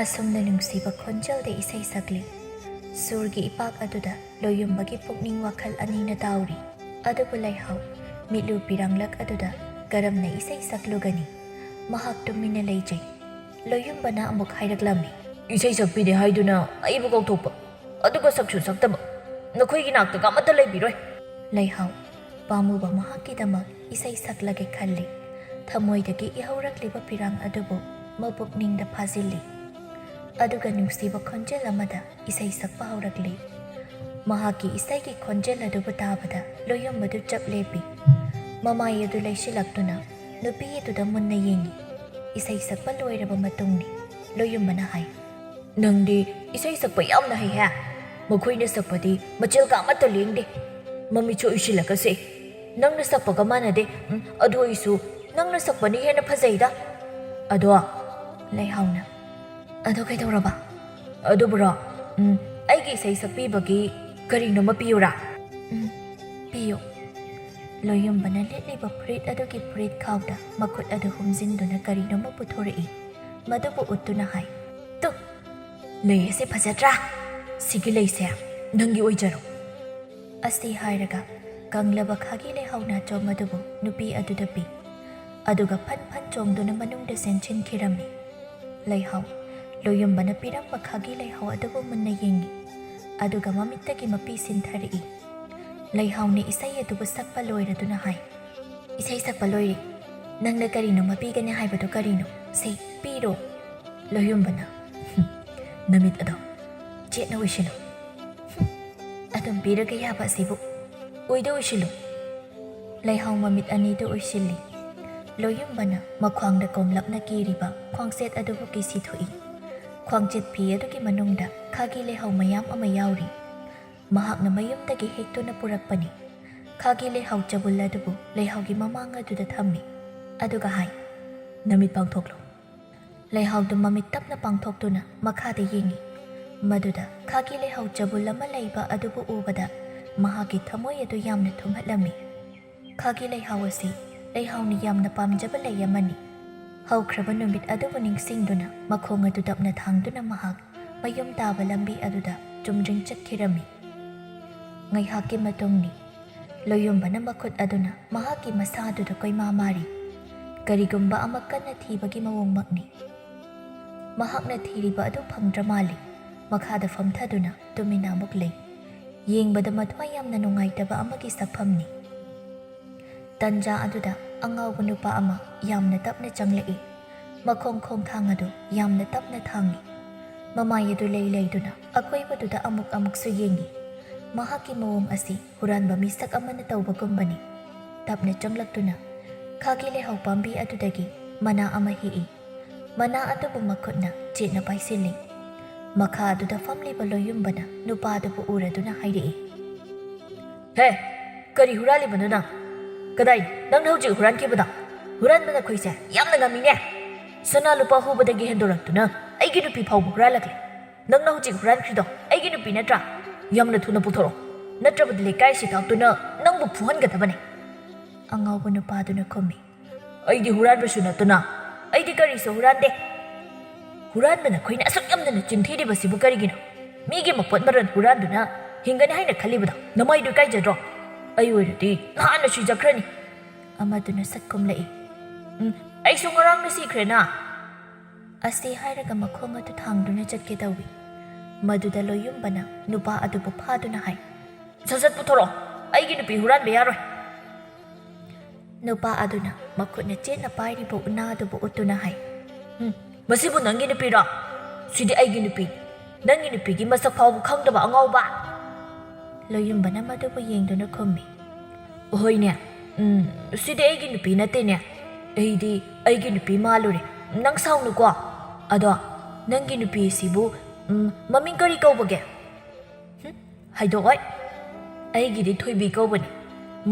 ꯑꯁꯨꯝꯅ ꯅꯨꯡꯁꯤꯕ ꯈꯣꯟꯖꯦꯜꯗ ꯏꯁꯩ ꯁꯛꯂꯤ ꯁꯨꯔꯒꯤ ꯏꯄꯥꯛ ꯑꯗꯨꯗ ꯂꯣꯌꯨꯝꯕꯒꯤ ꯄꯨꯛꯅꯤꯡ ꯋꯥꯈꯜ ꯑꯅꯤꯅ ꯇꯥꯎꯔꯤ ꯑꯗꯨꯕꯨ ꯂꯩꯍꯥꯎ ꯃꯤꯠꯂꯨ ꯄꯤꯔꯥꯡꯂꯛ ꯑꯗꯨꯗ ꯀꯔꯝꯅ ꯏꯁꯩ ꯁꯛꯂꯨꯒꯅꯤ ꯃꯍꯥꯛ ꯇꯨꯃꯤꯟꯅ ꯂꯩꯖꯩ ꯂꯣꯌꯨꯝꯕꯅ ꯑꯃꯨꯛ ꯍꯥꯏꯔꯛꯂꯝꯃꯤ ꯏꯁꯩ ꯁꯛꯄꯤꯅꯦ ꯍꯥꯏꯗꯨꯅ ꯑꯩꯕꯨ ꯀꯧꯊꯣꯛꯄ ꯑꯗꯨꯒ ꯁꯛꯁꯨ ꯁꯛꯇꯕ ꯅꯈꯣꯏꯒꯤ ꯅꯥꯛꯇꯒ ꯑꯃꯠꯇ ꯂꯩꯕꯤꯔꯣꯏ ꯂꯩꯍꯥꯎ ꯄꯥꯝꯃꯨꯕ ꯃꯍꯥꯛꯀꯤꯗꯃꯛ ꯏꯁꯩ ꯁꯛꯂꯒꯦ ꯈꯜꯂꯤ ꯊꯃꯣꯏꯗꯒꯤ ꯏꯍꯧꯔꯛꯂꯤꯕ ꯄꯤꯔꯥꯡ ꯑꯗꯨꯕꯨ ꯃꯄꯨꯛꯅꯤꯡꯗ ꯐꯥꯖꯤꯜꯂꯤ ꯑꯗꯨꯒ ꯅꯨꯡꯁꯤꯕ ꯈꯣꯟꯖꯦꯜ ꯑꯃꯗ ꯏꯁꯩ ꯁꯛꯄ ꯍꯧꯔꯛꯂꯤ ꯃꯍꯥꯛꯀꯤ ꯏꯁꯩꯒꯤ ꯈꯣꯟꯖꯦꯜ ꯑꯗꯨꯕꯨ ꯇꯥꯕꯗ ꯂꯣꯌꯨꯝꯕꯗꯨ ꯆꯞ ꯂꯦꯞꯄꯤ ꯃꯃꯥꯏ ꯑꯗꯨ ꯂꯩꯁꯤꯜꯂꯛꯇꯨꯅ ꯅꯨꯄꯤ ꯑꯗꯨꯗ ꯃꯨꯟꯅ ꯌꯦꯡꯉꯤ꯫ ꯏꯁꯩ ꯁꯛꯄ ꯂꯣꯏꯔꯕ ꯃꯇꯨꯡꯅꯤ ꯂꯣꯌꯨꯝꯕꯅ ꯍꯥꯏ, ꯅꯪꯗꯤ ꯏꯁꯩ ꯁꯛꯄ ꯌꯥꯝꯅ ꯍꯩꯍꯦ꯫ ꯃꯈꯣꯏꯅ ꯁꯛꯄꯗꯤ ꯃꯆꯦꯜꯒ ꯑꯃꯠꯇ ꯂꯦꯡꯗꯦ꯫ ꯃꯃꯤꯠꯁꯨ ꯎꯏꯁꯤꯜꯂꯒꯁꯦ ꯅꯪꯅ ꯁꯛꯄꯒ ꯃꯥꯟꯅꯗꯦ꯫ ꯑꯗꯨ ꯑꯣꯏꯁꯨ ꯅꯪꯅ ꯁꯛꯄꯅ ꯍꯦꯟꯅ ꯐꯖꯩꯗ꯫ ꯑꯗꯣ ꯂꯩꯍꯥꯎꯅ, ꯑꯗꯣ ꯀꯩꯗꯧꯔꯕ? ꯑꯗꯨꯕꯨꯔꯣ, ꯑꯩꯒꯤ ꯏꯁꯩ ꯁꯛꯄꯤꯕꯒꯤ ꯀꯔꯤꯅꯣꯃ ꯄꯤꯌꯨꯔꯥ? ꯄꯤꯌꯨ꯫ ꯂꯣꯌꯨꯝꯕꯅ ꯂꯤꯠꯂꯤꯕ ꯐꯨꯔꯤꯠ ꯑꯗꯨꯒꯤ ꯐꯨꯔꯤꯠ ꯈꯥꯎꯗ ꯃꯈꯨꯠ ꯑꯗꯨ ꯍꯨꯝꯖꯤꯟꯗꯨꯅ ꯀꯔꯤꯅꯣꯃ ꯄꯨꯊꯣꯔꯛꯏ꯫ ꯃꯗꯨꯕꯨ ꯎꯠꯇꯨꯅ ꯍꯥꯏ, ꯇꯨ, ꯂꯩ ꯑꯁꯤ ꯐꯖꯗ꯭ꯔꯥ? ꯁꯤꯒꯤ ꯂꯩꯁꯦ ꯅꯪꯒꯤ ꯑꯣꯏꯖꯔꯣ꯫ ꯑꯁꯤ ꯍꯥꯏꯔꯒ ꯀꯪꯂꯕ ꯈꯥꯒꯤ ꯂꯩꯍꯥꯎ ꯅꯥꯆꯣꯝ ꯑꯗꯨꯕꯨ ꯅꯨꯄꯤ ꯑꯗꯨꯗ ꯄꯤ꯫ ꯑꯗꯨꯒ ꯐꯟ ꯐꯟ ꯆꯣꯡꯗꯨꯅ ꯃꯅꯨꯡꯗ ꯆꯦꯟꯁꯤꯟꯈꯤꯔꯝꯃꯤ꯫ ꯂꯩꯍꯥꯎ ꯂꯣꯌꯨꯝꯕꯅ ꯄꯤꯔꯝꯕ ꯈꯥꯒꯤ ꯂꯩꯍꯥꯎ ꯑꯗꯨꯕꯨ ꯃꯨꯟꯅ ꯌꯦꯡꯉꯤ꯫ ꯑꯗꯨꯒ ꯃꯃꯤꯠꯇꯒꯤ ꯃꯄꯤ ꯁꯤꯟꯊꯔꯛꯏ꯫ ꯂꯩꯍꯥꯎꯅ ꯏꯁꯩ ꯑꯗꯨꯕꯨ ꯁꯛꯄ ꯂꯣꯏꯔꯗꯨꯅ ꯍꯥꯏ, ꯏꯁꯩ ꯁꯛꯄ ꯂꯣꯏꯔꯦ꯫ ꯅꯪꯅ ꯀꯔꯤꯅꯣꯃ ꯄꯤꯒꯅꯤ ꯍꯥꯏꯕꯗꯨ ꯀꯔꯤꯅꯣ? ꯁꯤ ꯄꯤꯔꯣ꯫ ꯂꯣꯌꯨꯝꯕꯅ, ꯅꯃꯤꯠ ꯑꯗꯣ ꯆꯦꯠꯅ ꯎꯏꯁꯤꯜꯂꯨ꯫ ꯑꯗꯨꯝ ꯄꯤꯔꯒ ꯌꯥꯕ ꯑꯁꯤꯕꯨ? ꯑꯣꯏꯗ ꯎꯏꯁꯤꯜꯂꯨ꯫ ꯂꯩꯍꯥꯎ ꯃꯃꯤꯠ ꯑꯅꯤꯗꯨ ꯎꯏꯁꯤꯜꯂꯤ꯫ ꯂꯣꯌꯨꯝꯕꯅ ꯃꯈ꯭ꯋꯥꯡꯗ ꯀꯣꯝꯂꯞꯅ ꯀꯤꯔꯤꯕ ꯈ꯭ꯋꯥꯡꯆꯦꯠ ꯑꯗꯨꯕꯨ ꯀꯤꯁꯤ ꯊꯣꯛꯏ꯫ ꯈ꯭ꯋꯥꯡꯆꯦꯠ ꯐꯤ ꯑꯗꯨꯒꯤ ꯃꯅꯨꯡꯗ ꯈꯥꯒꯤ ꯂꯩꯍꯥꯎ ꯃꯌꯥꯝ ꯑꯃ ꯌꯥꯎꯔꯤ꯫ ꯃꯍꯥꯛꯅ ꯃꯌꯨꯝꯗꯒꯤ ꯍꯦꯛꯇꯨꯅ ꯄꯨꯔꯛꯄꯅꯤ꯫ ꯈꯥꯒꯤ ꯂꯩꯍꯥꯎ ꯆꯕꯨꯜ ꯑꯗꯨꯕꯨ ꯂꯩꯍꯥꯎꯒꯤ ꯃꯃꯥꯡ ꯑꯗꯨꯗ ꯊꯝꯃꯤ꯫ ꯑꯗꯨꯒ ꯍꯥꯏ, ꯅꯃꯤꯠ ꯄꯥꯡꯊꯣꯛꯂꯣ꯫ ꯂꯩꯍꯥꯎꯗꯨ ꯃꯃꯤꯠ ꯇꯞꯅ ꯄꯥꯡꯊꯣꯛꯇꯨꯅ ꯃꯈꯥꯗ ꯌꯦꯡꯉꯤ꯫ ꯃꯗꯨꯗ ꯈꯥꯒꯤ ꯂꯩꯍꯥꯎ ꯆꯕꯨꯜ ꯑꯃ ꯂꯩꯕ ꯑꯗꯨꯕꯨ ꯎꯕꯗ ꯃꯍꯥꯛꯀꯤ ꯊꯃꯣꯏ ꯑꯗꯨ ꯌꯥꯝꯅ ꯊꯨꯝꯍꯠꯂꯝꯃꯤ꯫ ꯈꯥꯒꯤ ꯂꯩꯍꯥꯎ ꯑꯁꯤ ꯂꯩꯍꯥꯎꯅ ꯌꯥꯝꯅ ꯄꯥꯝꯖꯕ ꯂꯩ ꯑꯃꯅꯤ꯫ ꯍꯧꯈ꯭ꯔꯕ ꯅꯨꯃꯤꯠ ꯑꯗꯨꯕꯨ ꯅꯤꯡꯁꯤꯡꯗꯨꯅ ꯃꯈꯣꯡ ꯑꯗꯨ ꯇꯞꯅ ꯊꯥꯡꯗꯨꯅ ꯃꯍꯥꯛ ꯃꯌꯨꯝ ꯇꯥꯕ ꯂꯝꯕꯤ ꯑꯗꯨꯗ ꯆꯨꯝꯗ꯭ꯔꯤꯡ ꯆꯠꯈꯤꯔꯝꯃꯤ꯫ ꯉꯥꯏꯍꯥꯛꯀꯤ ꯃꯇꯨꯡꯅꯤ ꯂꯣꯌꯨꯝꯕꯅ ꯃꯈꯨꯠ ꯑꯗꯨꯅ ꯃꯍꯥꯛꯀꯤ ꯃꯁꯥꯗꯨꯗ ꯀꯣꯏꯃꯥ ꯃꯥꯔꯤ꯫ ꯀꯔꯤꯒꯨꯝꯕ ꯑꯃ ꯀꯟꯅ ꯊꯤꯕꯒꯤ ꯃꯑꯣꯡꯃꯛꯅꯤ꯫ ꯃꯍꯥꯛꯅ ꯊꯤꯔꯤꯕ ꯑꯗꯨ ꯐꯪꯗ꯭ꯔ ꯃꯥꯜꯂꯤ꯫ ꯃꯈꯥꯗ ꯐꯝꯊꯗꯨꯅ ꯇꯨꯃꯤꯟꯅ ꯑꯃꯨꯛ ꯂꯩ꯫ ꯌꯦꯡꯕꯗ ꯃꯊ꯭ꯋꯥꯏ ꯌꯥꯝꯅ ꯅꯨꯡꯉꯥꯏꯇꯕ ꯑꯃꯒꯤ ꯁꯛꯐꯝꯅꯤ꯫ ꯇꯟꯖꯥ ꯑꯗꯨꯗ ꯑꯉꯥꯎꯕ ꯅꯨꯄꯥ ꯑꯃ ꯌꯥꯝꯅ ꯇꯞꯅ ꯆꯪꯂꯛꯏ꯫ ꯃꯈꯣꯡ ꯈꯣꯡꯊꯥꯡ ꯑꯗꯨ ꯌꯥꯝꯅ ꯇꯞꯅ ꯊꯥꯡꯉꯤ꯫ ꯃꯃꯥꯏ ꯑꯗꯨ ꯂꯩꯗꯨꯅ ꯑꯀꯣꯏꯕꯗꯨꯗ ꯑꯃꯨꯛꯁꯨ ꯌꯦꯡꯉꯤ꯫ ꯃꯍꯥꯛꯀꯤ ꯃꯑꯣꯡ ꯑꯁꯤ ꯍꯨꯔꯥꯟꯕ ꯃꯤꯁꯛ ꯑꯃꯅ ꯇꯧꯕꯒꯨꯝꯕꯅꯤ꯫ ꯇꯞꯅ ꯆꯪꯂꯛꯇꯨꯅ ꯈꯥꯒꯤ ꯂꯩꯍꯥꯎ ꯄꯥꯝꯕꯤ ꯑꯗꯨꯗꯒꯤ ꯃꯅꯥ ꯑꯃ ꯍꯦꯛꯏ꯫ ꯃꯅꯥ ꯑꯗꯨꯕꯨ ꯃꯈꯨꯠꯅ ꯆꯦꯠꯅ ꯄꯥꯏꯁꯤꯜꯂꯤ꯫ ꯃꯈꯥ ꯑꯗꯨꯗ ꯐꯝꯂꯤꯕ ꯂꯣꯌꯨꯝꯕꯅ ꯅꯨꯄꯥ ꯑꯗꯨꯕꯨ ꯎꯔꯗꯨꯅ ꯍꯥꯏꯔꯛꯏ, ꯍꯦ, ꯀꯔꯤ ꯍꯨꯔꯥꯜꯂꯤꯕꯅꯣ ꯅꯪ? ꯀꯗꯥꯏꯅꯣ ꯅꯪꯅ ꯍꯧꯖꯤꯛ ꯍꯨꯔꯥꯟꯈꯤꯕꯗꯣ? ꯍꯨꯔꯥꯟꯕ ꯅꯈꯣꯏꯁꯦ ꯌꯥꯝꯅ ꯉꯝꯃꯤꯅꯦ꯫ ꯁꯅꯥ ꯂꯨꯄꯥ ꯍꯨꯕꯗꯒꯤ ꯍꯦꯟꯗꯣꯔꯛꯇꯨꯅ ꯑꯩꯒꯤ ꯅꯨꯄꯤ ꯐꯥꯎꯕ ꯍꯨꯔꯥꯜꯂꯛꯂꯦ꯫ ꯅꯪꯅ ꯍꯧꯖꯤꯛ ꯍꯨꯔꯥꯟꯈ꯭ꯔꯤꯗꯣ ꯑꯩꯒꯤ ꯅꯨꯄꯤ ꯅꯠꯇ꯭ꯔꯥ? ꯌꯥꯝꯅ ꯊꯨꯅ ꯄꯨꯊꯣꯔꯛꯑꯣ, ꯅꯠꯇ꯭ꯔꯕꯗꯤ ꯂꯩꯀꯥꯏꯁꯤ ꯇꯥꯛꯇꯨꯅ ꯅꯪꯕꯨ ꯐꯨꯍꯟꯒꯗꯕꯅꯤ꯫ ꯑꯉꯥꯎꯕ ꯅꯨꯄꯥꯗꯨꯅ ꯈꯨꯝꯃꯤ, ꯑꯩꯗꯤ ꯍꯨꯔꯥꯟꯕꯁꯨ ꯅꯠꯇꯅ ꯑꯩꯗꯤ ꯀꯔꯤꯁꯨ ꯍꯨꯔꯥꯟꯗꯦ꯫ ꯍꯨꯔꯥꯟꯕ ꯅꯈꯣꯏꯅ ꯑꯁꯨꯛ ꯌꯥꯝꯅ ꯆꯤꯟꯊꯤꯔꯤꯕꯁꯤꯕꯨ ꯀꯔꯤꯒꯤꯅꯣ? ꯃꯤꯒꯤ ꯃꯄꯣꯠ ꯃꯔꯜ ꯍꯨꯔꯥꯟꯗꯨꯅ ꯍꯤꯡꯒꯅꯤ ꯍꯥꯏꯅ ꯈꯜꯂꯤꯕꯗꯣ ꯅꯃꯥꯏꯗꯨ ꯏꯀꯥꯏꯖꯗ꯭ꯔꯣ? ꯑꯩ ꯑꯣꯏꯔꯗꯤ ꯅꯍꯥꯟꯅ ꯁꯤꯖꯈ꯭ꯔꯅꯤ꯫ ꯑꯃꯗꯨꯅ ꯁꯠ ꯈꯨꯝꯂꯛꯏ, ꯑꯩꯁꯨ ꯉꯔꯥꯡꯅ ꯁꯤꯈ꯭ꯔꯦꯅ꯫ ꯑꯁꯤ ꯍꯥꯏꯔꯒ ꯃꯈꯣꯡ ꯑꯗꯨ ꯊꯥꯡꯗꯨꯅ ꯆꯠꯀꯦ ꯇꯧꯏ꯫ ꯃꯗꯨꯗ ꯂꯣꯌꯨꯝꯕꯅ ꯅꯨꯄꯥ ꯑꯗꯨꯕꯨ ꯐꯥꯗꯨꯅ ꯍꯥꯏ, ꯁꯠ ꯄꯨꯊꯣꯔꯛꯑꯣ, ꯑꯩꯒꯤ ꯅꯨꯄꯤ ꯍꯨꯔꯥꯟꯕ ꯌꯥꯔꯣꯏ꯫ ꯅꯨꯄꯥ ꯑꯗꯨꯅ ꯃꯈꯨꯠꯅ ꯆꯦꯠꯅ ꯄꯥꯏꯔꯤꯕ ꯎꯅꯥ ꯑꯗꯨꯕꯨ ꯎꯠꯇꯨꯅ ꯍꯥꯏ, ꯃꯁꯤꯕꯨ ꯅꯪꯒꯤ ꯅꯨꯄꯤꯔꯣ? ꯁꯤꯗꯤ ꯑꯩꯒꯤ ꯅꯨꯄꯤ꯫ ꯅꯪꯒꯤ ꯅꯨꯄꯤꯒꯤ ꯃꯁꯛ ꯐꯥꯎꯕ ꯈꯪꯗꯕ ꯑꯉꯥꯎꯕ꯫ ꯂꯣꯌꯨꯝꯕꯅ ꯃꯗꯨꯕꯨ ꯌꯦꯡꯗꯨꯅ ꯈꯨꯝꯃꯤ, ꯍꯣꯏꯅꯦ, ꯁꯤꯗꯤ ꯑꯩꯒꯤ ꯅꯨꯄꯤ ꯅꯠꯇꯦꯅꯦ꯫ ꯑꯩꯗꯤ ꯑꯩꯒꯤ ꯅꯨꯄꯤ ꯃꯥꯜꯂꯨꯔꯦ꯫ ꯅꯪ ꯁꯥꯎꯅꯨꯀꯣ꯫ ꯑꯗꯣ ꯅꯪꯒꯤ ꯅꯨꯄꯤ ꯑꯁꯤꯕꯨ ꯃꯃꯤꯡ ꯀꯔꯤ ꯀꯧꯕꯒꯦ? ꯍꯥꯏꯗꯣꯛꯑꯣꯏ꯫ ꯑꯩꯒꯤꯗꯤ ꯊꯣꯏꯕꯤ ꯀꯧꯕꯅꯤ꯫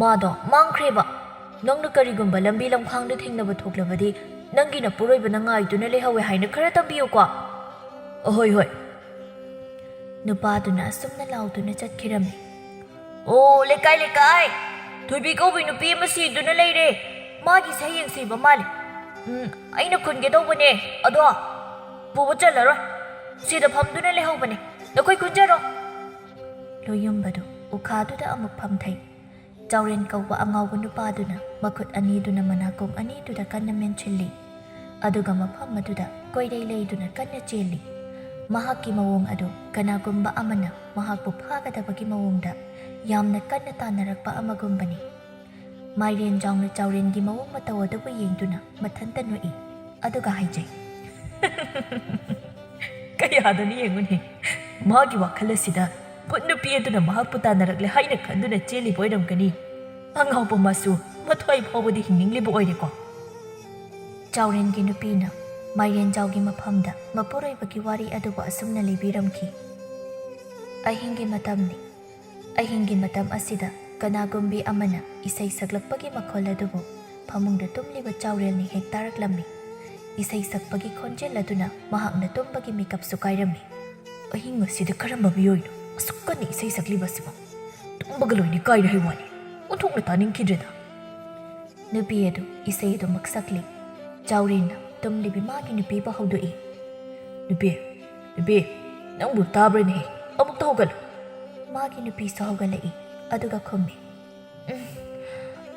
ꯃꯥꯗꯣ ꯃꯥꯡꯈ꯭ꯔꯦꯕ꯫ ꯅꯪꯅ ꯀꯔꯤꯒꯨꯝꯕ ꯂꯝꯕꯤ ꯂꯝꯈꯥꯡꯗ ꯊꯦꯡꯅꯕ ꯊꯣꯛꯂꯕꯗꯤ ꯅꯪꯒꯤ ꯅꯄꯨꯔꯣꯏꯕꯅ ꯉꯥꯏꯗꯨꯅ ꯂꯩꯍꯧꯋꯦ ꯍꯥꯏꯅ ꯈꯔ ꯇꯝꯕꯤꯌꯨꯀꯣ꯫ ꯍꯣꯏ꯫ ꯅꯨꯄꯥꯗꯨꯅ ꯑꯁꯨꯝꯅ ꯂꯥꯎꯗꯨꯅ ꯆꯠꯈꯤꯔꯝꯃꯤ꯫ ꯑꯣ, ꯂꯩꯀꯥꯏ! ꯊꯣꯏꯕꯤ ꯀꯧꯕꯤ ꯅꯨꯄꯤ ꯑꯃ ꯁꯤꯗꯨꯅ ꯂꯩꯔꯦ꯫ ꯃꯥꯒꯤꯁꯦ ꯍꯌꯦꯡ ꯁꯤꯕ ꯃꯥꯜꯂꯦ꯫ ꯑꯩꯅ ꯈꯨꯟꯒꯦ ꯇꯧꯕꯅꯦ, ꯑꯗꯣ ꯄꯨꯕ ꯆꯜꯂꯔꯣꯏ꯫ ꯁꯤꯗ ꯐꯝꯗꯨꯅ ꯂꯩꯍꯧꯕꯅꯦ, ꯅꯈꯣꯏ ꯈꯨꯟꯖꯔꯣ꯫ ꯂꯣꯌꯨꯝꯕꯗꯨ ꯎꯈꯥꯗꯨꯗ ꯑꯃꯨꯛ ꯐꯝꯊꯩ꯫ ꯆꯥꯎꯔꯦꯟ ꯀꯧꯕ ꯑꯉꯥꯎꯕ ꯅꯨꯄꯥꯗꯨꯅ ꯃꯈꯨꯠ ꯑꯅꯤꯗꯨꯅ ꯃꯅꯥꯀꯣꯡ ꯑꯅꯤꯗꯨꯗ ꯀꯟꯅ ꯃꯦꯟꯁꯤꯜꯂꯤ꯫ ꯑꯗꯨꯒ ꯃꯐꯝ ꯑꯗꯨꯗ ꯀꯣꯏꯔꯩ ꯂꯩꯗꯨꯅ ꯀꯟꯅ ꯆꯦꯜꯂꯤ꯫ ꯃꯍꯥꯛꯀꯤ ꯃꯑꯣꯡ ꯑꯗꯨ ꯀꯅꯥꯒꯨꯝꯕ ꯑꯃꯅ ꯃꯍꯥꯛꯄꯨ ꯐꯥꯒꯗꯕꯒꯤ ꯃꯑꯣꯡꯗ ꯌꯥꯝꯅ ꯀꯟꯅ ꯇꯥꯟꯅꯔꯛꯄ ꯑꯃꯒꯨꯝꯕꯅꯤ꯫ ꯃꯥꯏꯔꯦꯟ ꯖꯥꯎꯅ ꯆꯥꯎꯔꯦꯟꯒꯤ ꯃꯑꯣꯡ ꯃꯇꯧ ꯑꯗꯨꯕꯨ ꯌꯦꯡꯗꯨꯅ ꯃꯊꯟꯇ ꯅꯣꯛꯏ꯫ ꯑꯗꯨꯒ ꯍꯥꯏꯖꯩ, ꯀꯌꯥꯗꯅꯤ ꯌꯦꯡꯉꯨꯅꯦ, ꯃꯥꯒꯤ ꯋꯥꯈꯜ ꯑꯁꯤꯗ ꯄꯨꯟ ꯅꯨꯄꯤ ꯑꯗꯨꯅ ꯃꯍꯥꯛꯄꯨ ꯇꯥꯟꯅꯔꯛꯂꯦ ꯍꯥꯏꯅ ꯈꯟꯗꯨꯅ ꯆꯦꯜꯂꯤꯕ ꯑꯣꯏꯔꯝꯒꯅꯤ꯫ ꯑꯉꯥꯎꯕ ꯃꯁꯨ ꯃꯊ꯭ꯋꯥꯏ ꯐꯥꯎꯕꯗꯤ ꯍꯤꯡꯅꯤꯡꯂꯤꯕ ꯑꯣꯏꯔꯦꯀꯣ꯫ ꯆꯥꯎꯔꯦꯟꯒꯤ ꯅꯨꯄꯤꯅ ꯃꯥꯏꯔꯦꯟꯖꯥꯎꯒꯤ ꯃꯐꯝꯗ ꯃꯄꯨꯔꯣꯏꯕꯒꯤ ꯋꯥꯔꯤ ꯑꯗꯨꯕꯨ ꯑꯁꯨꯝꯅ ꯂꯤꯕꯤꯔꯝꯈꯤ꯫ ꯑꯍꯤꯡꯒꯤ ꯃꯇꯝꯅꯤ꯫ ꯑꯍꯤꯡꯒꯤ ꯃꯇꯝ ꯑꯁꯤꯗ ꯀꯅꯥꯒꯨꯝꯕꯤ ꯑꯃꯅ ꯏꯁꯩ ꯁꯛꯂꯛꯄꯒꯤ ꯃꯈꯣꯜ ꯑꯗꯨꯕꯨ ꯐꯃꯨꯡꯗ ꯇꯨꯝꯂꯤꯕ ꯆꯥꯎꯔꯦꯜꯅ ꯍꯦꯛ ꯇꯥꯔꯛꯂꯝꯃꯤ꯫ ꯏꯁꯩ ꯁꯛꯄꯒꯤ ꯈꯣꯟꯖꯦꯜ ꯑꯗꯨꯅ ꯃꯍꯥꯛꯅ ꯇꯨꯝꯕꯒꯤ ꯃꯤꯀꯞꯁꯨ ꯀꯥꯏꯔꯝꯃꯤ꯫ ꯑꯍꯤꯡ ꯑꯁꯤꯗ ꯀꯔꯝꯕ ꯃꯤꯑꯣꯏꯅꯣ ꯑꯁꯨꯛ ꯀꯟꯅ ꯏꯁꯩ ꯁꯛꯂꯤꯕꯁꯤꯕꯣ? ꯇꯨꯝꯕꯒ ꯂꯣꯏꯅ ꯀꯥꯏꯔꯦ ꯍꯥꯏꯋꯥꯅꯤ꯫ ꯑꯣꯟꯊꯣꯛꯅ ꯇꯥꯅꯤꯡꯈꯤꯗ꯭ꯔꯦꯗ꯫ ꯅꯨꯄꯤ ꯑꯗꯨ ꯏꯁꯩ ꯑꯗꯨꯃꯛ ꯁꯛꯂꯤ꯫ ꯆꯥꯎꯔꯦꯟꯅ ꯇꯨꯝꯂꯤꯕꯤ ꯃꯥꯒꯤ ꯅꯨꯄꯤꯕꯨ ꯍꯧꯗꯣꯛꯏ꯫ ꯅꯨꯄꯤ, ꯅꯪꯕꯨ ꯇꯥꯕ꯭ꯔꯅꯦꯍꯦ? ꯑꯃꯨꯛꯇ ꯍꯧꯒꯠꯂꯨ꯫ ꯃꯥꯒꯤ ꯅꯨꯄꯤꯁꯨ ꯍꯧꯒꯠꯂꯛꯏ ꯑꯗꯨꯒ ꯈꯨꯝꯃꯤ꯫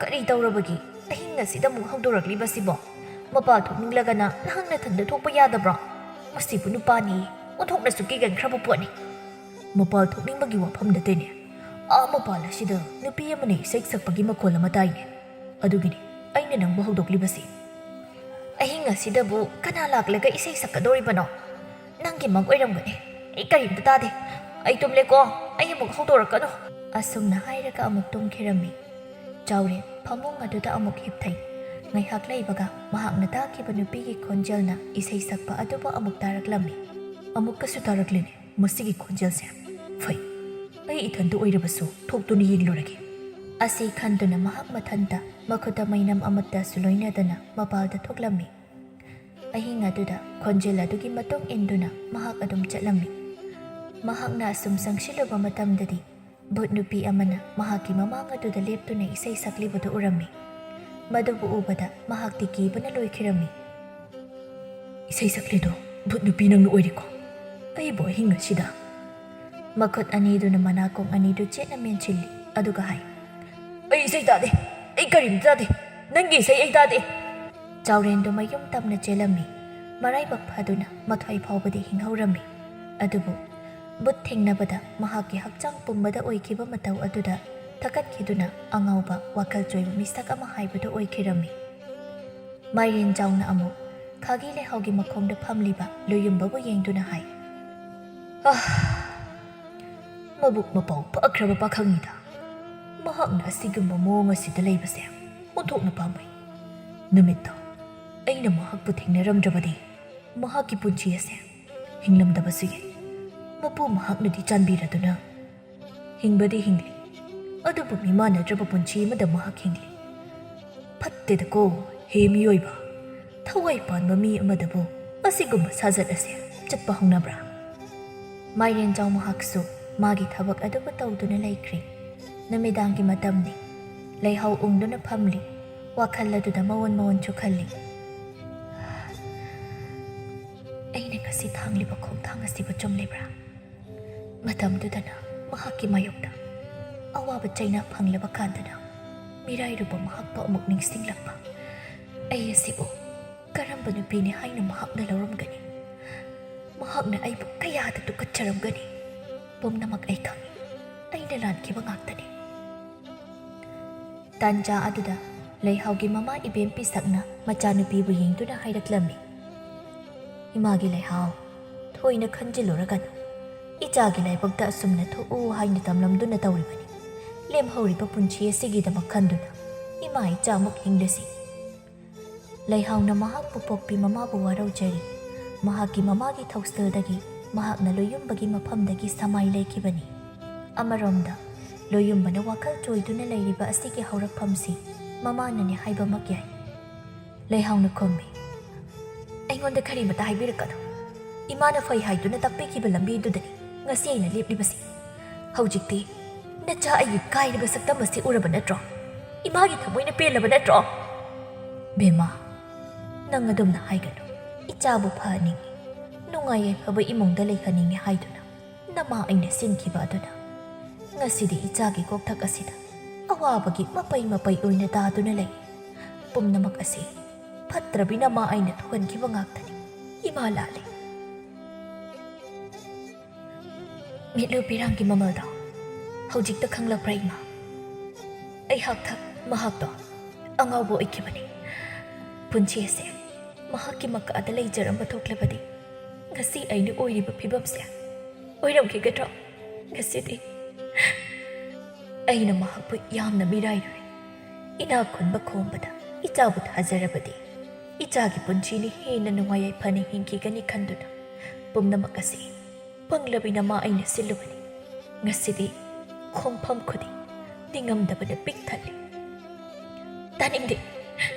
ꯀꯔꯤ ꯇꯧꯔꯕꯒꯤ ꯑꯍꯤꯡ ꯑꯁꯤꯗ ꯑꯃꯨꯛ ꯍꯧꯗꯣꯔꯛꯂꯤꯕꯁꯤꯕꯣ? ꯃꯄꯥꯜ ꯊꯣꯛꯅꯤꯡꯂꯒꯅ ꯅꯍꯥꯛ ꯅꯊꯟꯗ ꯊꯣꯛꯄ ꯌꯥꯗꯕ꯭ꯔꯣ? ꯃꯁꯤꯕꯨ ꯅꯨꯄꯥꯅꯤ, ꯑꯣꯟꯊꯣꯛꯅꯁꯨ ꯀꯤꯒꯟꯈ꯭ꯔꯕ ꯄꯣꯠꯅꯤ꯫ ꯃꯄꯥꯜ ꯊꯣꯛꯅꯤꯡꯕꯒꯤ ꯋꯥꯐꯝ ꯅꯠꯇꯦꯅꯦ꯫ ꯃꯄꯥꯜ ꯑꯁꯤꯗ ꯅꯨꯄꯤ ꯑꯃꯅ ꯏꯁꯩ ꯁꯛꯄꯒꯤ ꯃꯈꯣꯜ ꯑꯃ ꯇꯥꯏꯅꯦ꯫ ꯑꯗꯨꯒꯤꯅꯤ ꯑꯩꯅ ꯅꯪꯕꯨ ꯍꯧꯗꯣꯛꯂꯤꯕꯁꯤ꯫ ꯑꯍꯤꯡ ꯑꯁꯤꯗꯕꯨ ꯀꯅꯥ ꯂꯥꯛꯂꯒ ꯏꯁꯩ ꯁꯛꯀꯗꯧꯔꯤꯕꯅꯣ? ꯅꯪꯒꯤ ꯃꯪ ꯑꯣꯏꯔꯝꯒꯅꯤ꯫ ꯑꯩ ꯀꯔꯤꯝꯇ ꯇꯥꯗꯦ꯫ ꯑꯩ ꯇꯨꯝꯂꯦꯀꯣ, ꯑꯩ ꯑꯃꯨꯛ ꯍꯧꯗꯣꯔꯛꯀꯅꯨ꯫ ꯑꯁꯨꯝꯅ ꯍꯥꯏꯔꯒ ꯑꯃꯨꯛ ꯇꯨꯝꯈꯤꯔꯝꯃꯤ꯫ ꯆꯥꯎꯔꯦꯟ ꯐꯃꯨꯡ ꯑꯗꯨꯗ ꯑꯃꯨꯛ ꯍꯤꯞꯊꯩ꯫ ꯉꯥꯏꯍꯥꯛ ꯂꯩꯕꯒ ꯃꯍꯥꯛꯅ ꯇꯥꯈꯤꯕ ꯅꯨꯄꯤꯒꯤ ꯈꯣꯟꯖꯦꯜꯅ ꯏꯁꯩ ꯁꯛꯄ ꯑꯗꯨꯕꯨ ꯑꯃꯨꯛ ꯇꯥꯔꯛꯂꯝꯃꯤ꯫ ꯑꯃꯨꯛꯀꯁꯨ ꯇꯥꯔꯛꯂꯤꯅꯦ ꯃꯁꯤꯒꯤ ꯈꯣꯟꯖꯦꯜꯁꯦ꯫ ꯐꯩ, ꯑꯩ ꯏꯊꯟꯇ ꯑꯣꯏꯔꯕꯁꯨ ꯊꯣꯛꯇꯨꯅ ꯌꯦꯡꯂꯨꯔꯒꯦ꯫ ꯑꯁꯤ ꯈꯟꯗꯨꯅ ꯃꯍꯥꯛ ꯃꯊꯟꯇ ꯃꯈꯨꯠꯇ ꯃꯩꯅꯝ ꯑꯃꯠꯇꯁꯨ ꯂꯣꯏꯅꯗꯅ ꯃꯄꯥꯜꯗ ꯊꯣꯛꯂꯝꯃꯤ꯫ ꯑꯍꯤꯡ ꯑꯗꯨꯗ ꯈꯣꯟꯖꯦꯜ ꯑꯗꯨꯒꯤ ꯃꯇꯨꯡ ꯏꯟꯗꯨꯅ ꯃꯍꯥꯛ ꯑꯗꯨꯝ ꯆꯠꯂꯝꯃꯤ꯫ ꯃꯍꯥꯛꯅ ꯑꯁꯨꯝ ꯆꯪꯁꯤꯜꯂꯨꯕ ꯃꯇꯝꯗꯗꯤ ꯚꯨꯠ ꯅꯨꯄꯤ ꯑꯃꯅ ꯃꯍꯥꯛꯀꯤ ꯃꯃꯥꯡ ꯑꯗꯨꯗ ꯂꯦꯞꯇꯨꯅ ꯏꯁꯩ ꯁꯛꯂꯤꯕꯗꯨ ꯎꯔꯝꯃꯤ꯫ ꯃꯗꯨꯕꯨ ꯎꯕꯗ ꯃꯍꯥꯛꯇꯤ ꯀꯤꯕꯅ ꯂꯣꯏꯈꯤꯔꯝꯃꯤ꯫ ꯏꯁꯩ ꯁꯛꯂꯤꯗꯣ ꯚꯨꯠ ꯅꯨꯄꯤ ꯅꯪꯅ ꯑꯣꯏꯔꯦꯀꯣ? ꯑꯩꯕꯨ ꯑꯍꯤꯡ ꯑꯁꯤꯗ? ꯃꯈꯨꯠ ꯑꯅꯤꯗꯨꯅ ꯃꯅꯥꯀꯣꯡ ꯑꯅꯤꯗꯨ ꯆꯦꯠꯅ ꯃꯦꯟꯁꯤꯜꯂꯤ ꯑꯗꯨꯒ ꯍꯥꯏ꯫ ꯑꯩ ꯏꯁꯩ ꯇꯥꯗꯦ꯫ ꯑꯩ ꯀꯔꯤꯝꯇ ꯇꯥꯗꯦ꯫ ꯅꯪꯒꯤ ꯏꯁꯩ ꯑꯩ ꯇꯥꯗꯦ꯫ ꯆꯥꯎꯔꯦꯟꯗꯨ ꯃꯌꯨꯝ ꯇꯝꯅ ꯆꯦꯜꯂꯝꯃꯤ꯫ ꯃꯔꯥꯏꯕꯛ ꯐꯗꯨꯅ ꯃꯊ꯭ꯋꯥꯏ ꯐꯥꯎꯕꯗꯤ ꯍꯤꯡꯍꯧꯔꯝꯃꯤ꯫ ꯑꯗꯨꯕꯨ ꯕꯨꯠ ꯊꯦꯡꯅꯕꯗ ꯃꯍꯥꯛꯀꯤ ꯍꯛꯆꯥꯡ ꯄꯨꯝꯕꯗ ꯑꯣꯏꯈꯤꯕ ꯃꯇꯧ ꯑꯗꯨꯗ ꯊꯀꯠꯈꯤꯗꯨꯅ ꯑꯉꯥꯎꯕ ꯋꯥꯈꯜ ꯆꯣꯏꯕ ꯃꯤꯁꯛ ꯑꯃ ꯍꯥꯏꯕꯗꯨ ꯑꯣꯏꯈꯤꯔꯝꯃꯤ꯫ ꯃꯥꯏꯔꯦꯟꯖꯥꯎꯅ ꯑꯃꯨꯛ ꯈꯥꯒꯤ ꯂꯩꯍꯥꯎꯒꯤ ꯃꯈꯣꯡꯗ ꯐꯝꯂꯤꯕ ꯂꯣꯌꯨꯝꯕꯕꯨ ꯌꯦꯡꯗꯨꯅ ꯍꯥꯏ꯫ ꯃꯕꯨꯛ ꯃꯄꯥꯎ ꯐꯈ꯭ꯔꯕ ꯄꯥꯈꯪꯅꯤꯗ꯫ ꯃꯍꯥꯛꯅ ꯑꯁꯤꯒꯨꯝꯕ ꯃꯑꯣꯡ ꯑꯁꯤꯗ ꯂꯩꯕꯁꯦ ꯑꯣꯟꯊꯣꯛꯅ ꯄꯥꯝꯃꯩ꯫ ꯅꯨꯃꯤꯠꯇꯣ ꯑꯩꯅ ꯃꯍꯥꯛꯄꯨ ꯊꯦꯡꯅꯔꯝꯗ꯭ꯔꯕꯗꯤ ꯃꯍꯥꯛꯀꯤ ꯄꯨꯟꯁꯤ ꯑꯁꯦ ꯍꯤꯡꯂꯝꯗꯕꯁꯨ ꯌꯥꯏ꯫ ꯃꯄꯨ ꯃꯍꯥꯛꯅꯗꯤ ꯆꯥꯟꯕꯤꯔꯗꯨꯅ ꯍꯤꯡꯕꯗꯤ ꯍꯤꯡꯂꯤ, ꯑꯗꯨꯕꯨ ꯃꯤꯃꯥꯟꯅꯗ꯭ꯔꯕ ꯄꯨꯟꯁꯤ ꯑꯃꯗ ꯃꯍꯥꯛ ꯍꯤꯡꯂꯤ꯫ ꯐꯠꯇꯦꯗꯀꯣ ꯍꯦ ꯃꯤꯑꯣꯏꯕ, ꯊꯋꯥꯏ ꯄꯥꯟꯕ ꯃꯤ ꯑꯃꯗꯕꯨ ꯑꯁꯤꯒꯨꯝꯕ ꯁꯥꯖꯠ ꯑꯁꯦ ꯆꯠꯄ ꯍꯧꯅꯕ꯭ꯔꯥ? ꯃꯥꯏꯔꯦꯟꯖꯥꯎ ꯃꯍꯥꯛꯁꯨ ꯃꯥꯒꯤ ꯊꯕꯛ ꯑꯗꯨꯕꯨ ꯇꯧꯗꯨꯅ ꯂꯩꯈ꯭ꯔꯤ꯫ ꯅꯨꯃꯤꯗꯥꯡꯒꯤ ꯃꯇꯝꯅꯤ꯫ ꯂꯩꯍꯥꯎ ꯎꯡꯗꯨꯅ ꯐꯝꯂꯤ꯫ ꯋꯥꯈꯜ ꯑꯗꯨꯗ ꯃꯋꯣꯟ ꯆꯨꯈꯜꯂꯤ꯫ ꯑꯩꯅ ꯉꯁꯤ ꯊꯥꯡꯂꯤꯕ ꯈꯣꯡꯊꯥꯡ ꯑꯁꯤꯕꯨ ꯆꯨꯝꯂꯤꯕ꯭ꯔꯥ? ꯃꯇꯝꯗꯨꯗꯅ ꯃꯍꯥꯛꯀꯤ ꯃꯥꯌꯣꯛꯇ ꯑꯋꯥꯕ ꯆꯩꯅꯥ ꯐꯪꯂꯕ ꯀꯥꯟꯗꯅ ꯃꯤꯔꯥꯏꯔꯨꯕ ꯃꯍꯥꯛꯄꯨ ꯑꯃꯨꯛ ꯅꯤꯡꯁꯤꯡꯂꯛꯄ꯫ ꯑꯩ ꯑꯁꯤꯕꯨ ꯀꯔꯝꯕ ꯅꯨꯄꯤꯅꯤ ꯍꯥꯏꯅ ꯃꯍꯥꯛꯅ ꯂꯧꯔꯝꯒꯅꯤ? ꯃꯍꯥꯛꯅ ꯑꯩꯕꯨ ꯀꯌꯥꯗ ꯇꯨꯀꯠꯆꯔꯝꯒꯅꯤ? ꯄꯨꯝꯅꯃꯛ ꯑꯩ ꯈꯪꯏ꯫ ꯑꯩꯅ ꯂꯥꯟꯈꯤꯕ ꯉꯥꯛꯇꯅꯤ꯫ ꯇꯥꯟꯖꯥ ꯑꯗꯨꯗ ꯂꯩꯍꯥꯎꯒꯤ ꯃꯃꯥ ꯏꯕꯦꯝ ꯄꯤꯁꯛꯅ ꯃꯆꯥꯅꯨꯄꯤꯕꯨ ꯌꯦꯡꯗꯨꯅ ꯍꯥꯏꯔꯛꯂꯝꯃꯤ꯫ ꯏꯃꯥꯒꯤ ꯂꯩꯍꯥꯎ, ꯊꯣꯏꯅ ꯈꯟꯖꯤꯜꯂꯨꯔꯒꯅꯨ꯫ ꯏꯆꯥꯒꯤ ꯂꯥꯏꯕꯛꯇ ꯑꯁꯨꯝꯅ ꯊꯣꯛꯎ ꯍꯥꯏꯅ ꯇꯝꯂꯝꯗꯨꯅ ꯇꯧꯔꯤꯕꯅꯤ꯫ ꯂꯦꯝꯍꯧꯔꯤꯕ ꯄꯨꯟꯁꯤ ꯑꯁꯤꯒꯤꯗꯃꯛ ꯈꯟꯗꯨꯅ ꯏꯃꯥ ꯏꯆꯥꯃꯨꯛ ꯍꯤꯡꯂꯁꯤ꯫ ꯂꯩꯍꯥꯎꯅ ꯃꯍꯥꯛꯄꯨ ꯄꯣꯛꯄꯤ ꯃꯃꯥꯕꯨ ꯋꯥꯔꯧꯖꯔꯤ꯫ ꯃꯍꯥꯛꯀꯤ ꯃꯃꯥꯒꯤ ꯊꯧꯁꯤꯜꯗꯒꯤ ꯃꯍꯥꯛꯅ ꯂꯣꯌꯨꯝꯕꯒꯤ ꯃꯐꯝꯗꯒꯤ ꯁꯃꯥꯏ ꯂꯩꯈꯤꯕꯅꯤ꯫ ꯑꯃꯔꯣꯝꯗ ꯂꯣꯌꯨꯝꯕꯅ ꯋꯥꯈꯜ ꯆꯣꯏꯗꯨꯅ ꯂꯩꯔꯤꯕ ꯑꯁꯤꯒꯤ ꯍꯧꯔꯛꯐꯝꯁꯤ ꯃꯃꯥꯅꯅꯤ ꯍꯥꯏꯕꯃꯛ ꯌꯥꯏ꯫ ꯂꯩꯍꯥꯎꯅ ꯈꯨꯝꯃꯤ꯫ ꯑꯩꯉꯣꯟꯗ ꯀꯔꯤꯃꯇ ꯍꯥꯏꯕꯤꯔꯛꯀꯅꯨ꯫ ꯏꯃꯥꯅ ꯐꯩ ꯍꯥꯏꯗꯨꯅ ꯇꯥꯛꯄꯤꯈꯤꯕ ꯂꯝꯕꯤꯗꯨꯗꯅꯤ ꯉꯁꯤ ꯑꯩꯅ ꯂꯦꯞꯂꯤꯕꯁꯤ꯫ ꯍꯧꯖꯤꯛꯇꯤ ꯅꯆꯥ ꯑꯩꯒꯤ ꯀꯥꯏꯔꯕ ꯁꯛꯇꯝ ꯑꯁꯤ ꯎꯔꯕ ꯅꯠꯇ꯭ꯔꯣ? ꯏꯃꯥꯒꯤ ꯊꯃꯣꯏꯅ ꯄꯦꯜꯂꯕ ꯅꯠꯇ꯭ꯔꯣ? ꯕꯦꯝꯃ, ꯅꯪ ꯑꯗꯨꯝꯅ ꯍꯥꯏꯒꯅꯨ꯫ ꯏꯆꯥꯕꯨ ꯐꯍꯟꯅꯤꯡꯉꯤ, ꯅꯨꯡꯉꯥꯏ ꯌꯥꯏꯐꯕ ꯏꯃꯨꯡꯗ ꯂꯩꯍꯟꯅꯤꯡꯉꯤ ꯍꯥꯏꯗꯨꯅ ꯅꯃꯥ ꯑꯩꯅ ꯁꯤꯟꯈꯤꯕ ꯑꯗꯨꯅ ꯉꯁꯤꯗꯤ ꯏꯆꯥꯒꯤ ꯀꯣꯛꯊꯛ ꯑꯁꯤꯗ ꯑꯋꯥꯕꯒꯤ ꯃꯄꯩ ꯑꯣꯏꯅ ꯇꯥꯗꯨꯅ ꯂꯩ꯫ ꯄꯨꯝꯅꯃꯛ ꯑꯁꯤ ꯐꯠꯇ꯭ꯔꯕꯤ ꯅꯃꯥ ꯑꯩꯅ ꯊꯣꯛꯍꯟꯈꯤꯕ ꯉꯥꯛꯇꯅꯤ꯫ ꯏꯃꯥ ꯂꯥꯜꯂꯤ꯫ ꯃꯤꯠꯂꯨ ꯄꯤꯔꯥꯡꯒꯤ ꯃꯃꯜꯗꯣ ꯍꯧꯖꯤꯛꯇ ꯈꯪꯂꯛꯄ꯭ꯔꯥ ꯏꯃꯥ? ꯑꯩꯍꯥꯛꯊꯛ ꯃꯍꯥꯛꯇꯣ ꯑꯉꯥꯎꯕ ꯑꯣꯏꯈꯤꯕꯅꯤ꯫ ꯄꯨꯟꯁꯤ ꯑꯁꯦ ꯃꯍꯥꯛꯀꯤ ꯃꯀꯥꯗ ꯂꯩꯖꯔꯝꯕ ꯊꯣꯛꯂꯕꯗꯤ ꯉꯁꯤ ꯑꯩꯅ ꯑꯣꯏꯔꯤꯕ ꯐꯤꯕꯝꯁꯦ ꯑꯣꯏꯔꯝꯈꯤꯒꯗ꯭ꯔꯣ? ꯉꯁꯤꯗꯤ ꯑꯩꯅ ꯃꯍꯥꯛꯄꯨ ꯌꯥꯝꯅ ꯃꯤꯔꯥꯏꯔꯨꯔꯦ꯫ ꯏꯅꯥꯛ ꯈꯨꯟꯕ ꯈꯣꯝꯕꯗ ꯏꯆꯥꯕꯨ ꯊꯥꯖꯔꯕꯗꯤ ꯏꯆꯥꯒꯤ ꯄꯨꯟꯁꯤꯅꯤ ꯍꯦꯟꯅ ꯅꯨꯡꯉꯥꯏ ꯌꯥꯏꯐꯅ ꯍꯤꯡꯈꯤꯒꯅꯤ ꯈꯟꯗꯨꯅ ꯄꯨꯝꯅꯃꯛ ꯑꯁꯤ ꯄꯪꯂꯕꯤ ꯅꯃꯥ ꯑꯩꯅ ꯁꯤꯜꯂꯨꯕꯅꯤ꯫ ꯉꯁꯤꯗꯤ ꯈꯣꯡꯐꯝ ꯈꯨꯗꯤꯡ ꯅꯤꯡꯉꯝꯗꯕꯅ ꯄꯤꯛ ꯊꯜꯂꯤ꯫ ꯇꯥꯅꯤꯡꯗꯦ,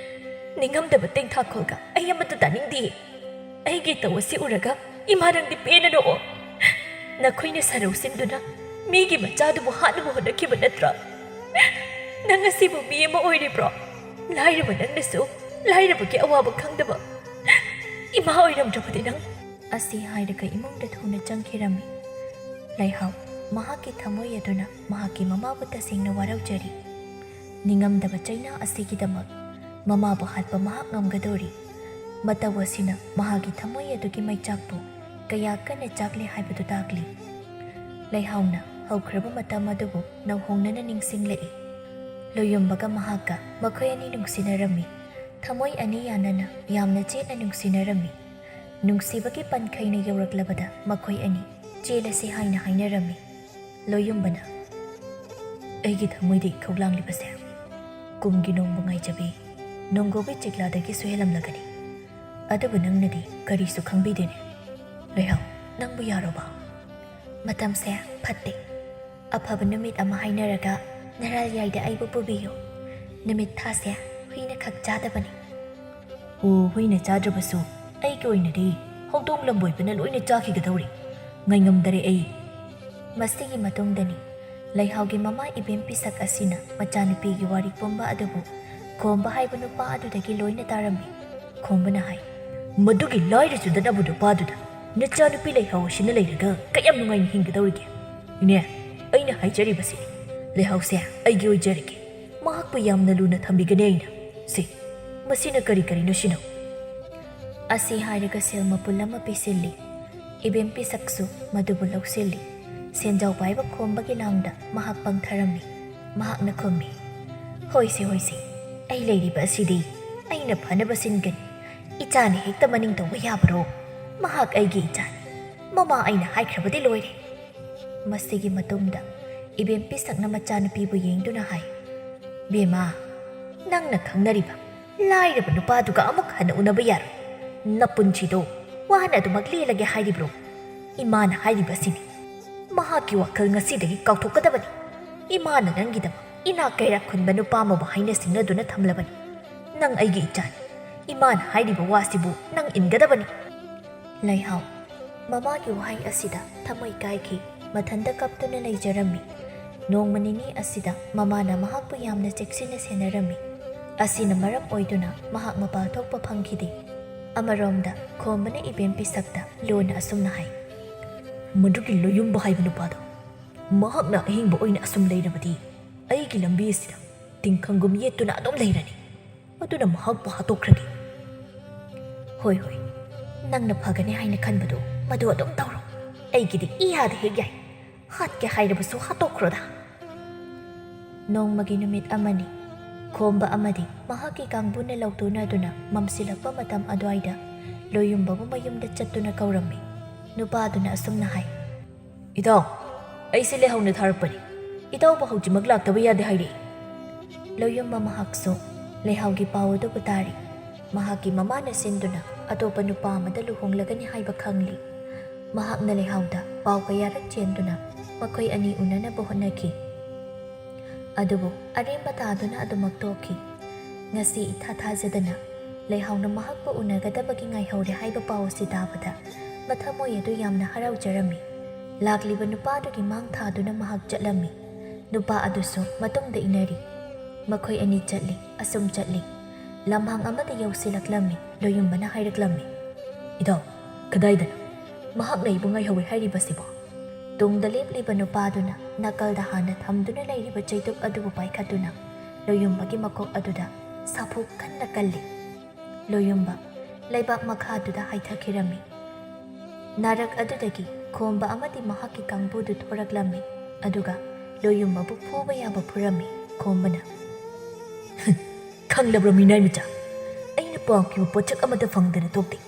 ꯅꯤꯡꯉꯝꯗꯕ ꯇꯦꯡꯊꯥꯈꯣꯜꯒ ꯑꯩ ꯑꯃꯠꯇ ꯇꯥꯅꯤꯡꯗꯦ꯫ ꯑꯩꯒꯤ ꯇꯧ ꯑꯁꯤ ꯎꯔꯒ ꯏꯃꯥ ꯅꯪꯗꯤ ꯄꯦꯟꯅ ꯅꯣꯛꯑꯣ꯫ ꯅꯈꯣꯏꯅ ꯁꯔꯧ ꯁꯤꯟꯗꯨꯅ ꯃꯤꯒꯤ ꯃꯆꯥꯗꯨꯕꯨ ꯍꯥꯠꯅꯕ ꯍꯣꯠꯅꯈꯤꯕ ꯅꯠꯇ꯭ꯔꯥ? ꯅꯪ ꯑꯁꯤꯕꯨ ꯃꯤ ꯑꯃ ꯑꯣꯏꯔꯤꯕ꯭ꯔꯣ? ꯂꯥꯏꯔꯕ ꯅꯪꯅꯁꯨ ꯂꯥꯏꯔꯕꯒꯤ ꯑꯋꯥꯕ ꯈꯪꯗꯕ ꯏꯃꯥ ꯑꯣꯏꯔꯝꯗ꯭ꯔꯕꯗꯤ ꯅꯪ ꯑꯁꯤ ꯍꯥꯏꯔꯒ ꯏꯃꯨꯡꯗ ꯊꯨꯅ ꯆꯪꯈꯤꯔꯝꯃꯤ꯫ ꯂꯩꯍꯥꯎ ꯃꯍꯥꯛꯀꯤ ꯊꯃꯣꯏ ꯑꯗꯨꯅ ꯃꯍꯥꯛꯀꯤ ꯃꯃꯥꯕꯨ ꯇꯁꯦꯡꯅ ꯋꯥꯔꯧꯖꯔꯤ꯫ ꯅꯤꯡꯉꯝꯗꯕ ꯆꯩꯅꯥ ꯑꯁꯤꯒꯤꯗꯃꯛ ꯃꯃꯥꯕꯨ ꯍꯥꯠꯄ ꯃꯍꯥꯛ ꯉꯝꯒꯗꯧꯔꯤ꯫ ꯃꯇꯧ ꯑꯁꯤꯅ ꯃꯍꯥꯛꯀꯤ ꯊꯃꯣꯏ ꯑꯗꯨꯒꯤ ꯃꯩꯆꯥꯛꯄꯨ ꯀꯌꯥ ꯀꯟꯅ ꯆꯥꯛꯂꯦ ꯍꯥꯏꯕꯗꯨ ꯇꯥꯛꯂꯤ꯫ ꯂꯩꯍꯥꯎꯅ ꯍꯧꯈ꯭ꯔꯕ ꯃꯇꯝ ꯑꯗꯨꯕꯨ ꯅꯧꯍꯧꯅꯅ ꯅꯤꯡꯁꯤꯡꯂꯛꯏ꯫ ꯂꯣꯌꯨꯝꯕꯒ ꯃꯍꯥꯛꯀ ꯃꯈꯣꯏ ꯑꯅꯤ ꯅꯨꯡꯁꯤꯅꯔꯝꯃꯤ꯫ ꯊꯃꯣꯏ ꯑꯅꯤ ꯌꯥꯅꯅ ꯌꯥꯝꯅ ꯆꯦꯠꯅ ꯅꯨꯡꯁꯤꯅꯔꯝꯃꯤ꯫ ꯅꯨꯡꯁꯤꯕꯒꯤ ꯄꯟꯈꯩꯅ ꯌꯧꯔꯛꯂꯕꯗ ꯃꯈꯣꯏ ꯑꯅꯤ ꯆꯦꯜꯂꯁꯤ ꯍꯥꯏꯅ ꯍꯥꯏꯅꯔꯝꯃꯤ꯫ ꯂꯣꯌꯨꯝꯕꯅ ꯑꯩꯒꯤ ꯊꯃꯣꯏꯗ ꯈꯧꯂꯥꯡꯂꯤꯕꯁꯦ ꯀꯨꯝꯒꯤ ꯅꯣꯡꯕꯨ ꯉꯥꯏꯖꯕꯤ ꯅꯣꯡꯒꯣꯕꯤ ꯆꯤꯛꯂꯥꯗꯒꯤꯁꯨ ꯍꯦꯜꯂꯝꯂꯒꯅꯤ꯫ ꯑꯗꯨꯕꯨ ꯅꯪꯅꯗꯤ ꯀꯔꯤꯁꯨ ꯈꯪꯕꯤꯗꯦꯅꯦ꯫ ꯂꯩꯍꯥꯎ ꯅꯪꯕꯨ ꯌꯥꯔꯣꯕ? ꯃꯇꯝꯁꯦ ꯐꯠꯇꯦ꯫ ꯑꯐꯕ ꯅꯨꯃꯤꯠ ꯑꯃ ꯍꯥꯏꯅꯔꯒ ꯅꯔꯥꯜꯌꯥꯏꯗ ꯑꯩꯕꯨ ꯄꯨꯕꯤꯌꯨ꯫ ꯅꯨꯃꯤꯠ ꯊꯥꯁꯦ ꯍꯨꯏꯅ ꯈꯛ ꯆꯥꯗꯕꯅꯤ꯫ ꯑꯣ, ꯍꯨꯏꯅ ꯆꯥꯗ꯭ꯔꯕꯁꯨ ꯑꯩꯒꯤ ꯑꯣꯏꯅꯗꯤ ꯍꯧꯗꯣꯡ ꯂꯝꯕꯣꯏꯕꯅ ꯂꯣꯏꯅ ꯆꯥꯈꯤꯒꯗꯧꯔꯤ꯫ ꯉꯥꯏꯉꯝꯗꯔꯦ ꯑꯩ꯫ ꯃꯁꯤꯒꯤ ꯃꯇꯨꯡꯗꯅꯤ ꯂꯩꯍꯥꯎꯒꯤ ꯃꯃꯥ ꯏꯕꯦꯝ ꯄꯤꯁꯛ ꯑꯁꯤꯅ ꯃꯆꯥꯅꯨꯄꯤꯒꯤ ꯋꯥꯔꯤ ꯄꯨꯝꯕ ꯑꯗꯨꯕꯨ ꯈꯣꯝꯕ ꯍꯥꯏꯕ ꯅꯨꯄꯥ ꯑꯗꯨꯗꯒꯤ ꯂꯣꯏꯅ ꯇꯥꯔꯝꯃꯤ꯫ ꯈꯣꯝꯕꯅ ꯍꯥꯏ, ꯃꯗꯨꯒꯤ ꯂꯥꯏꯔꯖꯨꯗꯅꯕ ꯅꯨꯄꯥꯗꯨꯗ ꯅꯆꯥꯅꯨꯄꯤ ꯂꯩꯍꯥꯎ ꯑꯁꯤꯅ ꯂꯩꯔꯒ ꯀꯌꯥꯝ ꯅꯨꯡꯉꯥꯏꯅ ꯍꯤꯡꯒꯗꯧꯔꯤꯒꯦ? ꯏꯅꯦ, ꯑꯩꯅ ꯍꯥꯏꯖꯔꯤꯕꯁꯤꯅꯤ, ꯂꯩꯍꯥꯎꯁꯦ ꯑꯩꯒꯤ ꯑꯣꯏꯖꯔꯒꯦ꯫ ꯃꯍꯥꯛꯄꯨ ꯌꯥꯝꯅ ꯂꯨꯅ ꯊꯝꯕꯤꯒꯅꯤ ꯑꯩꯅ꯫ ꯃꯁꯤꯅ ꯀꯔꯤꯅꯣ ꯁꯤꯅ? ꯑꯁꯤ ꯍꯥꯏꯔꯒ ꯁꯦꯜ ꯃꯄꯨꯜ ꯑꯃ ꯄꯤꯁꯤꯜꯂꯤ꯫ ꯏꯕꯦꯝ ꯄꯤꯁꯛꯁꯨ ꯃꯗꯨꯕꯨ ꯂꯧꯁꯤꯜꯂꯤ꯫ ꯁꯦꯟꯖꯥꯎ ꯄꯥꯏꯕ ꯈꯣꯝꯕꯒꯤ ꯂꯥꯡꯗ ꯃꯍꯥꯛ ꯄꯪꯊꯔꯝꯃꯤ꯫ ꯃꯍꯥꯛꯅ ꯈꯨꯝꯃꯤ, ꯍꯣꯏꯁꯦ ꯑꯩ ꯂꯩꯔꯤꯕ ꯑꯁꯤꯗꯤ ꯑꯩꯅ ꯐꯅꯕ ꯁꯤꯟꯒꯅꯤ꯫ ꯏꯆꯥꯅ ꯍꯦꯛꯇ ꯃꯅꯤꯡ ꯇꯧꯕ ꯌꯥꯕꯔꯣ? ꯃꯍꯥꯛ ꯑꯩꯒꯤ ꯏꯆꯥꯅꯤ꯫ ꯃꯃꯥ ꯑꯩꯅ ꯍꯥꯏꯈ꯭ꯔꯕꯗꯤ ꯂꯣꯏꯔꯦ꯫ ꯃꯁꯤꯒꯤ ꯃꯇꯨꯡꯗ ꯏꯕꯦꯝ ꯄꯤꯁꯛꯅ ꯃꯆꯥꯅꯨꯄꯤꯕꯨ ꯌꯦꯡꯗꯨꯅ ꯍꯥꯏ, ꯕꯦꯝꯃꯥ, ꯅꯪꯅ ꯈꯪꯅꯔꯤꯕ ꯂꯥꯏꯔꯕ ꯅꯨꯄꯥꯗꯨꯒ ꯑꯃꯨꯛ ꯍꯟꯅ ꯎꯅꯕ ꯌꯥꯔꯣꯏ꯫ ꯅꯄꯨꯟꯁꯤꯗꯣ ꯋꯥꯅ ꯑꯗꯨꯃꯛ ꯂꯦꯜꯂꯒꯦ ꯍꯥꯏꯔꯤꯕ꯭ꯔꯣ? ꯏꯃꯥꯅ ꯍꯥꯏꯔꯤꯕꯁꯤꯅꯤ, ꯃꯍꯥꯛꯀꯤ ꯋꯥꯈꯜ ꯉꯁꯤꯗꯒꯤ ꯀꯥꯎꯊꯣꯛꯀꯗꯕꯅꯤ꯫ ꯏꯃꯥꯅ ꯅꯪꯒꯤꯗꯃꯛ ꯏꯅꯥꯛ ꯀꯩꯔꯥꯛ ꯈꯨꯟꯕ ꯅꯨꯄꯥ ꯑꯃꯕꯨ ꯍꯥꯏꯅ ꯁꯤꯡꯅꯗꯨꯅ ꯊꯝꯂꯕꯅꯤ꯫ ꯅꯪ ꯑꯩꯒꯤ ꯏꯆꯥꯅꯤ꯫ ꯏꯃꯥꯅ ꯍꯥꯏꯔꯤꯕ ꯋꯥꯁꯤꯕꯨ ꯅꯪ ꯏꯟꯒꯗꯕꯅꯤ꯫ ꯂꯩꯍꯥꯎ ꯃꯃꯥꯒꯤ ꯋꯥꯍꯩ ꯑꯁꯤꯗ ꯊꯃꯣꯏ ꯀꯥꯏꯈꯤ꯫ ꯃꯊꯟꯇ ꯀꯞꯇꯨꯅ ꯂꯩꯖꯔꯝꯃꯤ꯫ ꯅꯣꯡꯃ ꯅꯤꯅꯤ ꯑꯁꯤꯗ ꯃꯃꯥꯅ ꯃꯍꯥꯛꯄꯨ ꯌꯥꯝꯅ ꯆꯦꯛꯁꯤꯟꯅ ꯁꯦꯟꯅꯔꯝꯃꯤ꯫ ꯑꯁꯤꯅ ꯃꯔꯝ ꯑꯣꯏꯗꯨꯅ ꯃꯍꯥꯛ ꯃꯄꯥꯜ ꯊꯣꯛꯄ ꯐꯪꯈꯤꯗꯦ꯫ ꯑꯃꯔꯣꯝꯗ ꯈꯣꯝꯕꯅ ꯏꯕꯦꯝ ꯄꯤꯁꯛꯇ ꯂꯣꯟꯅ ꯑꯁꯨꯝꯅ ꯍꯥꯏ, ꯃꯗꯨꯒꯤ ꯂꯣꯌꯨꯝꯕ ꯍꯥꯏꯕ ꯅꯨꯄꯥꯗꯣ ꯃꯍꯥꯛꯅ ꯑꯍꯤꯡꯕ ꯑꯣꯏꯅ ꯑꯁꯨꯝ ꯂꯩꯔꯕꯗꯤ ꯑꯩꯒꯤ ꯂꯝꯕꯤ ꯑꯁꯤꯗ ꯇꯤꯡꯈꯪꯒꯨꯝ ꯌꯦꯠꯇꯨꯅ ꯑꯗꯨꯝ ꯂꯩꯔꯅꯤ꯫ ꯑꯗꯨꯅ ꯃꯍꯥꯛꯄꯨ ꯍꯥꯠꯇꯣꯛꯈ꯭ꯔꯒꯦ꯫ ꯍꯣꯏ, ꯅꯪꯅ ꯐꯒꯅꯤ ꯍꯥꯏꯅ ꯈꯟꯕꯗꯣ ꯃꯗꯨ ꯑꯗꯨꯝ ꯇꯧꯔꯣ꯫ ꯑꯩꯒꯤꯗꯤ ꯏꯌꯥꯗ ꯍꯦꯛ ꯌꯥꯏ꯫ ꯍꯥꯠꯀꯦ ꯍꯥꯏꯔꯕꯁꯨ ꯍꯥꯠꯇꯣꯛꯈ꯭ꯔꯣꯗ꯫ ꯅꯣꯡꯃꯒꯤ ꯅꯨꯃꯤꯠ ꯑꯃꯅꯤ꯫ ꯈꯣꯝꯕ ꯑꯃꯗꯤ ꯃꯍꯥꯛꯀꯤ ꯀꯥꯡꯕꯨꯅ ꯂꯧꯇꯨꯅꯗꯨꯅ ꯃꯝꯁꯤꯜꯂꯛꯄ ꯃꯇꯝ ꯑꯗꯨꯋꯥꯏꯗ ꯂꯣꯌꯨꯝꯕꯕꯨ ꯃꯌꯨꯝꯗ ꯆꯠꯇꯨꯅ ꯀꯧꯔꯝꯃꯤ꯫ ꯅꯨꯄꯥꯗꯨꯅ ꯑꯁꯨꯝꯅ ꯍꯥꯏ, ꯏꯇꯥꯎ, ꯑꯩꯁꯦ ꯂꯩꯍꯥꯎꯅ ꯊꯥꯔꯛꯄꯅꯤ꯫ ꯏꯇꯥꯎꯕꯨ ꯍꯧꯖꯤꯛꯃꯛ ꯂꯥꯛꯇꯕ ꯌꯥꯗꯦ ꯍꯥꯏꯔꯛꯏ꯫ ꯂꯣꯌꯨꯝꯕ ꯃꯍꯥꯛꯁꯨ ꯂꯩꯍꯥꯎꯒꯤ ꯄꯥꯎ ꯑꯗꯨꯕꯨ ꯇꯥꯔꯤ꯫ ꯃꯍꯥꯛꯀꯤ ꯃꯃꯥꯅ ꯁꯤꯟꯗꯨꯅ ꯑꯇꯣꯞꯄ ꯅꯨꯄꯥ ꯑꯃꯗ ꯂꯨꯍꯣꯡꯂꯒꯅꯤ ꯍꯥꯏꯕ ꯈꯪꯂꯤ꯫ ꯃꯍꯥꯛꯅ ꯂꯩꯍꯥꯎꯗ ꯄꯥꯎ ꯀꯌꯥꯔꯛ ꯆꯦꯟꯗꯨꯅ ꯃꯈꯣꯏ ꯑꯅꯤ ꯎꯅꯅꯕ ꯍꯣꯠꯅꯈꯤ꯫ ꯑꯗꯨꯕꯨ ꯑꯔꯦꯝꯕ ꯇꯥꯗꯨꯅ ꯑꯗꯨꯃꯛ ꯇꯣꯛꯈꯤ꯫ ꯉꯁꯤ ꯏꯊꯥ ꯊꯥꯖꯗꯅ ꯂꯩꯍꯥꯎꯅ ꯃꯍꯥꯛꯄꯨ ꯎꯅꯒꯗꯕꯒꯤ ꯉꯥꯏꯍꯧꯔꯦ ꯍꯥꯏꯕ ꯄꯥꯎ ꯑꯁꯤ ꯇꯥꯕꯗ ꯃꯊꯃꯣꯏ ꯑꯗꯨ ꯌꯥꯝꯅ ꯍꯔꯥꯎꯖꯔꯝꯃꯤ꯫ ꯂꯥꯛꯂꯤꯕ ꯅꯨꯄꯥꯗꯨꯒꯤ ꯃꯥꯡ ꯊꯥꯗꯨꯅ ꯃꯍꯥꯛ ꯆꯠꯂꯝꯃꯤ꯫ ꯅꯨꯄꯥ ꯑꯗꯨꯁꯨ ꯃꯇꯨꯡꯗ ꯏꯟꯅꯔꯤ꯫ ꯃꯈꯣꯏ ꯑꯅꯤ ꯆꯠꯂꯤ, ꯑꯁꯨꯝ ꯆꯠꯂꯤ꯫ ꯂꯝꯍꯥꯡ ꯑꯃꯗ ꯌꯧꯁꯤꯜꯂꯛꯂꯝꯃꯤ꯫ ꯂꯣꯌꯨꯝꯕꯅ ꯍꯥꯏꯔꯛꯂꯝꯃꯤ, ꯏꯇꯥꯎ, ꯀꯗꯥꯏꯗꯅꯣ? ꯃꯍꯥꯛꯅ ꯑꯩꯕꯨ ꯉꯥꯏꯍꯧꯏ ꯍꯥꯏꯔꯤꯕꯁꯤꯕꯣ? ꯇꯨꯡꯗ ꯂꯦꯞꯂꯤꯕ ꯅꯨꯄꯥꯗꯨꯅ ꯅꯥꯀꯜꯗ ꯍꯥꯟꯅ ꯊꯝꯗꯨꯅ ꯂꯩꯔꯤꯕ ꯆꯩꯇꯨꯞ ꯑꯗꯨꯕꯨ ꯄꯥꯏꯈꯠꯇꯨꯅ ꯂꯣꯌꯨꯝꯕꯒꯤ ꯃꯀꯣꯛ ꯑꯗꯨꯗ ꯁꯥꯐꯨ ꯀꯟꯅ ꯀꯜꯂꯤ꯫ ꯂꯣꯌꯨꯝꯕ ꯂꯩꯕꯥꯛ ꯃꯈꯥꯗꯨꯗ ꯍꯥꯏꯊꯈꯤꯔꯝꯃꯤ꯫ ꯅꯥꯔꯛ ꯑꯗꯨꯗꯒꯤ ꯈꯣꯝꯕ ꯑꯃꯗꯤ ꯃꯍꯥꯛꯀꯤ ꯀꯥꯡꯕꯨꯗꯨ ꯊꯣꯔꯛꯂꯝꯃꯤ꯫ ꯑꯗꯨꯒ ꯂꯣꯌꯨꯝꯕꯕꯨ ꯐꯨꯕ ꯌꯥꯕ ꯐꯨꯔꯝꯃꯤ꯫ ꯈꯣꯝꯕꯅ, ꯈꯪꯂꯕ꯭ꯔꯥ ꯃꯤꯅꯥꯏ ꯃꯆꯥ? ꯑꯩꯅ ꯄꯥꯝꯈꯤꯕ ꯄꯣꯠꯁꯛ ꯑꯃꯠꯇ ꯐꯪꯗꯅ ꯇꯣꯛꯇꯦ꯫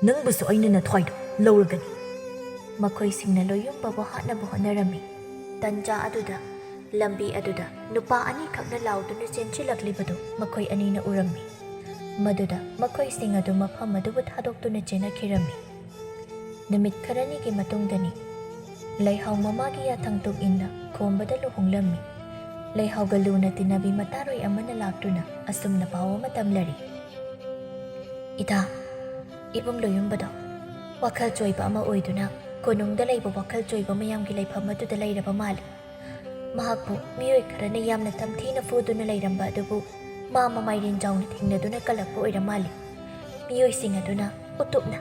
ꯅꯪꯕꯨꯁꯨ ꯑꯩꯅ ꯅꯊ꯭ꯋꯥꯏꯗꯣ ꯂꯧꯔꯒꯅꯤ꯫ ꯃꯈꯣꯏꯁꯤꯡꯅ ꯂꯣꯌꯨꯝꯕꯕꯨ ꯍꯥꯠꯅꯕ ꯍꯣꯠꯅꯔꯝꯃꯤ꯫ ꯇꯟꯖꯥ ꯑꯗꯨꯗ lambi aduda nupa ani khakna lauduna chenchilaklibudu makhoi anina urammi. Maduda makhoi sing adu mafam adubu thadoktuna chenakhirammi. Numit kharanigi matungdani Leihao mamagi yathangtuk inna khombada luhunglammi. Leihao galuna tinabi mataroi amana laktuna asumna pawa matamlari. Ita ibung loyumbado wakhal choiba ama oiduna konungda leiba wakhal choiba mayamgi leifam aduda leiraba mali. Mahakpu miyoi kharana yamna tamthina fuduna leiramba adubu ma mamairin jauna thingnaduna kalakpa oiramali. Miyoi sing aduna utupna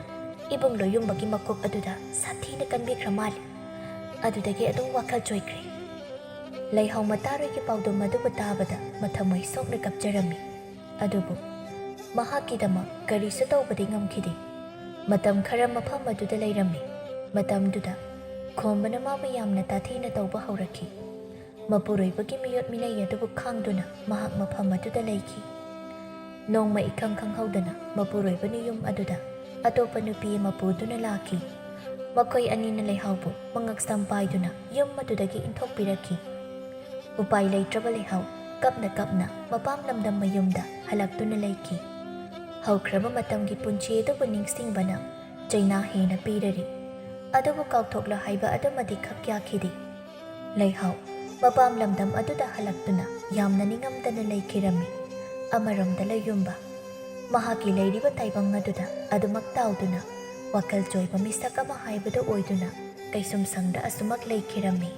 ibung loyumbagi makok aduda sathina kanbikra mali. Adudagi adung wakhal choikri. Leihao mataroigi paudum adubu tabada mathamoi sokna kapjarami. Adubu mahakidama karisu tawbadi ngamkhidi. Matam khara mafam aduda leirami. Matamduda khombana mama yamna tathina tawba haurakhi. Mapuroibagi miyot minai adubu khangduna mahak mafam aduda leikhi. Nongma ikhang khanghaudana mapuroibani yum aduda atopa nupi mapuduna lakhi. Makhoi anina Leihaubu mangaksam paiduna yum madudagi inthokpirakhi. Upai leitraba Leihao kapna mapam lamdam mayumda halaktuna leikhi. Haukraba matamgi punchi adubu ningsingbana chaina hena pirari. Adubu kauthokla haiba adumadi khakyakhidi. Leihao mapam lamdam aduda halaktuna yamna ningamdana leikhirami. Amaramda layumba mahaki leiriba taibang aduda adumak tauduna wakhal choiba misak ama haibada oiduna kaisum sangda asumak leikhirami.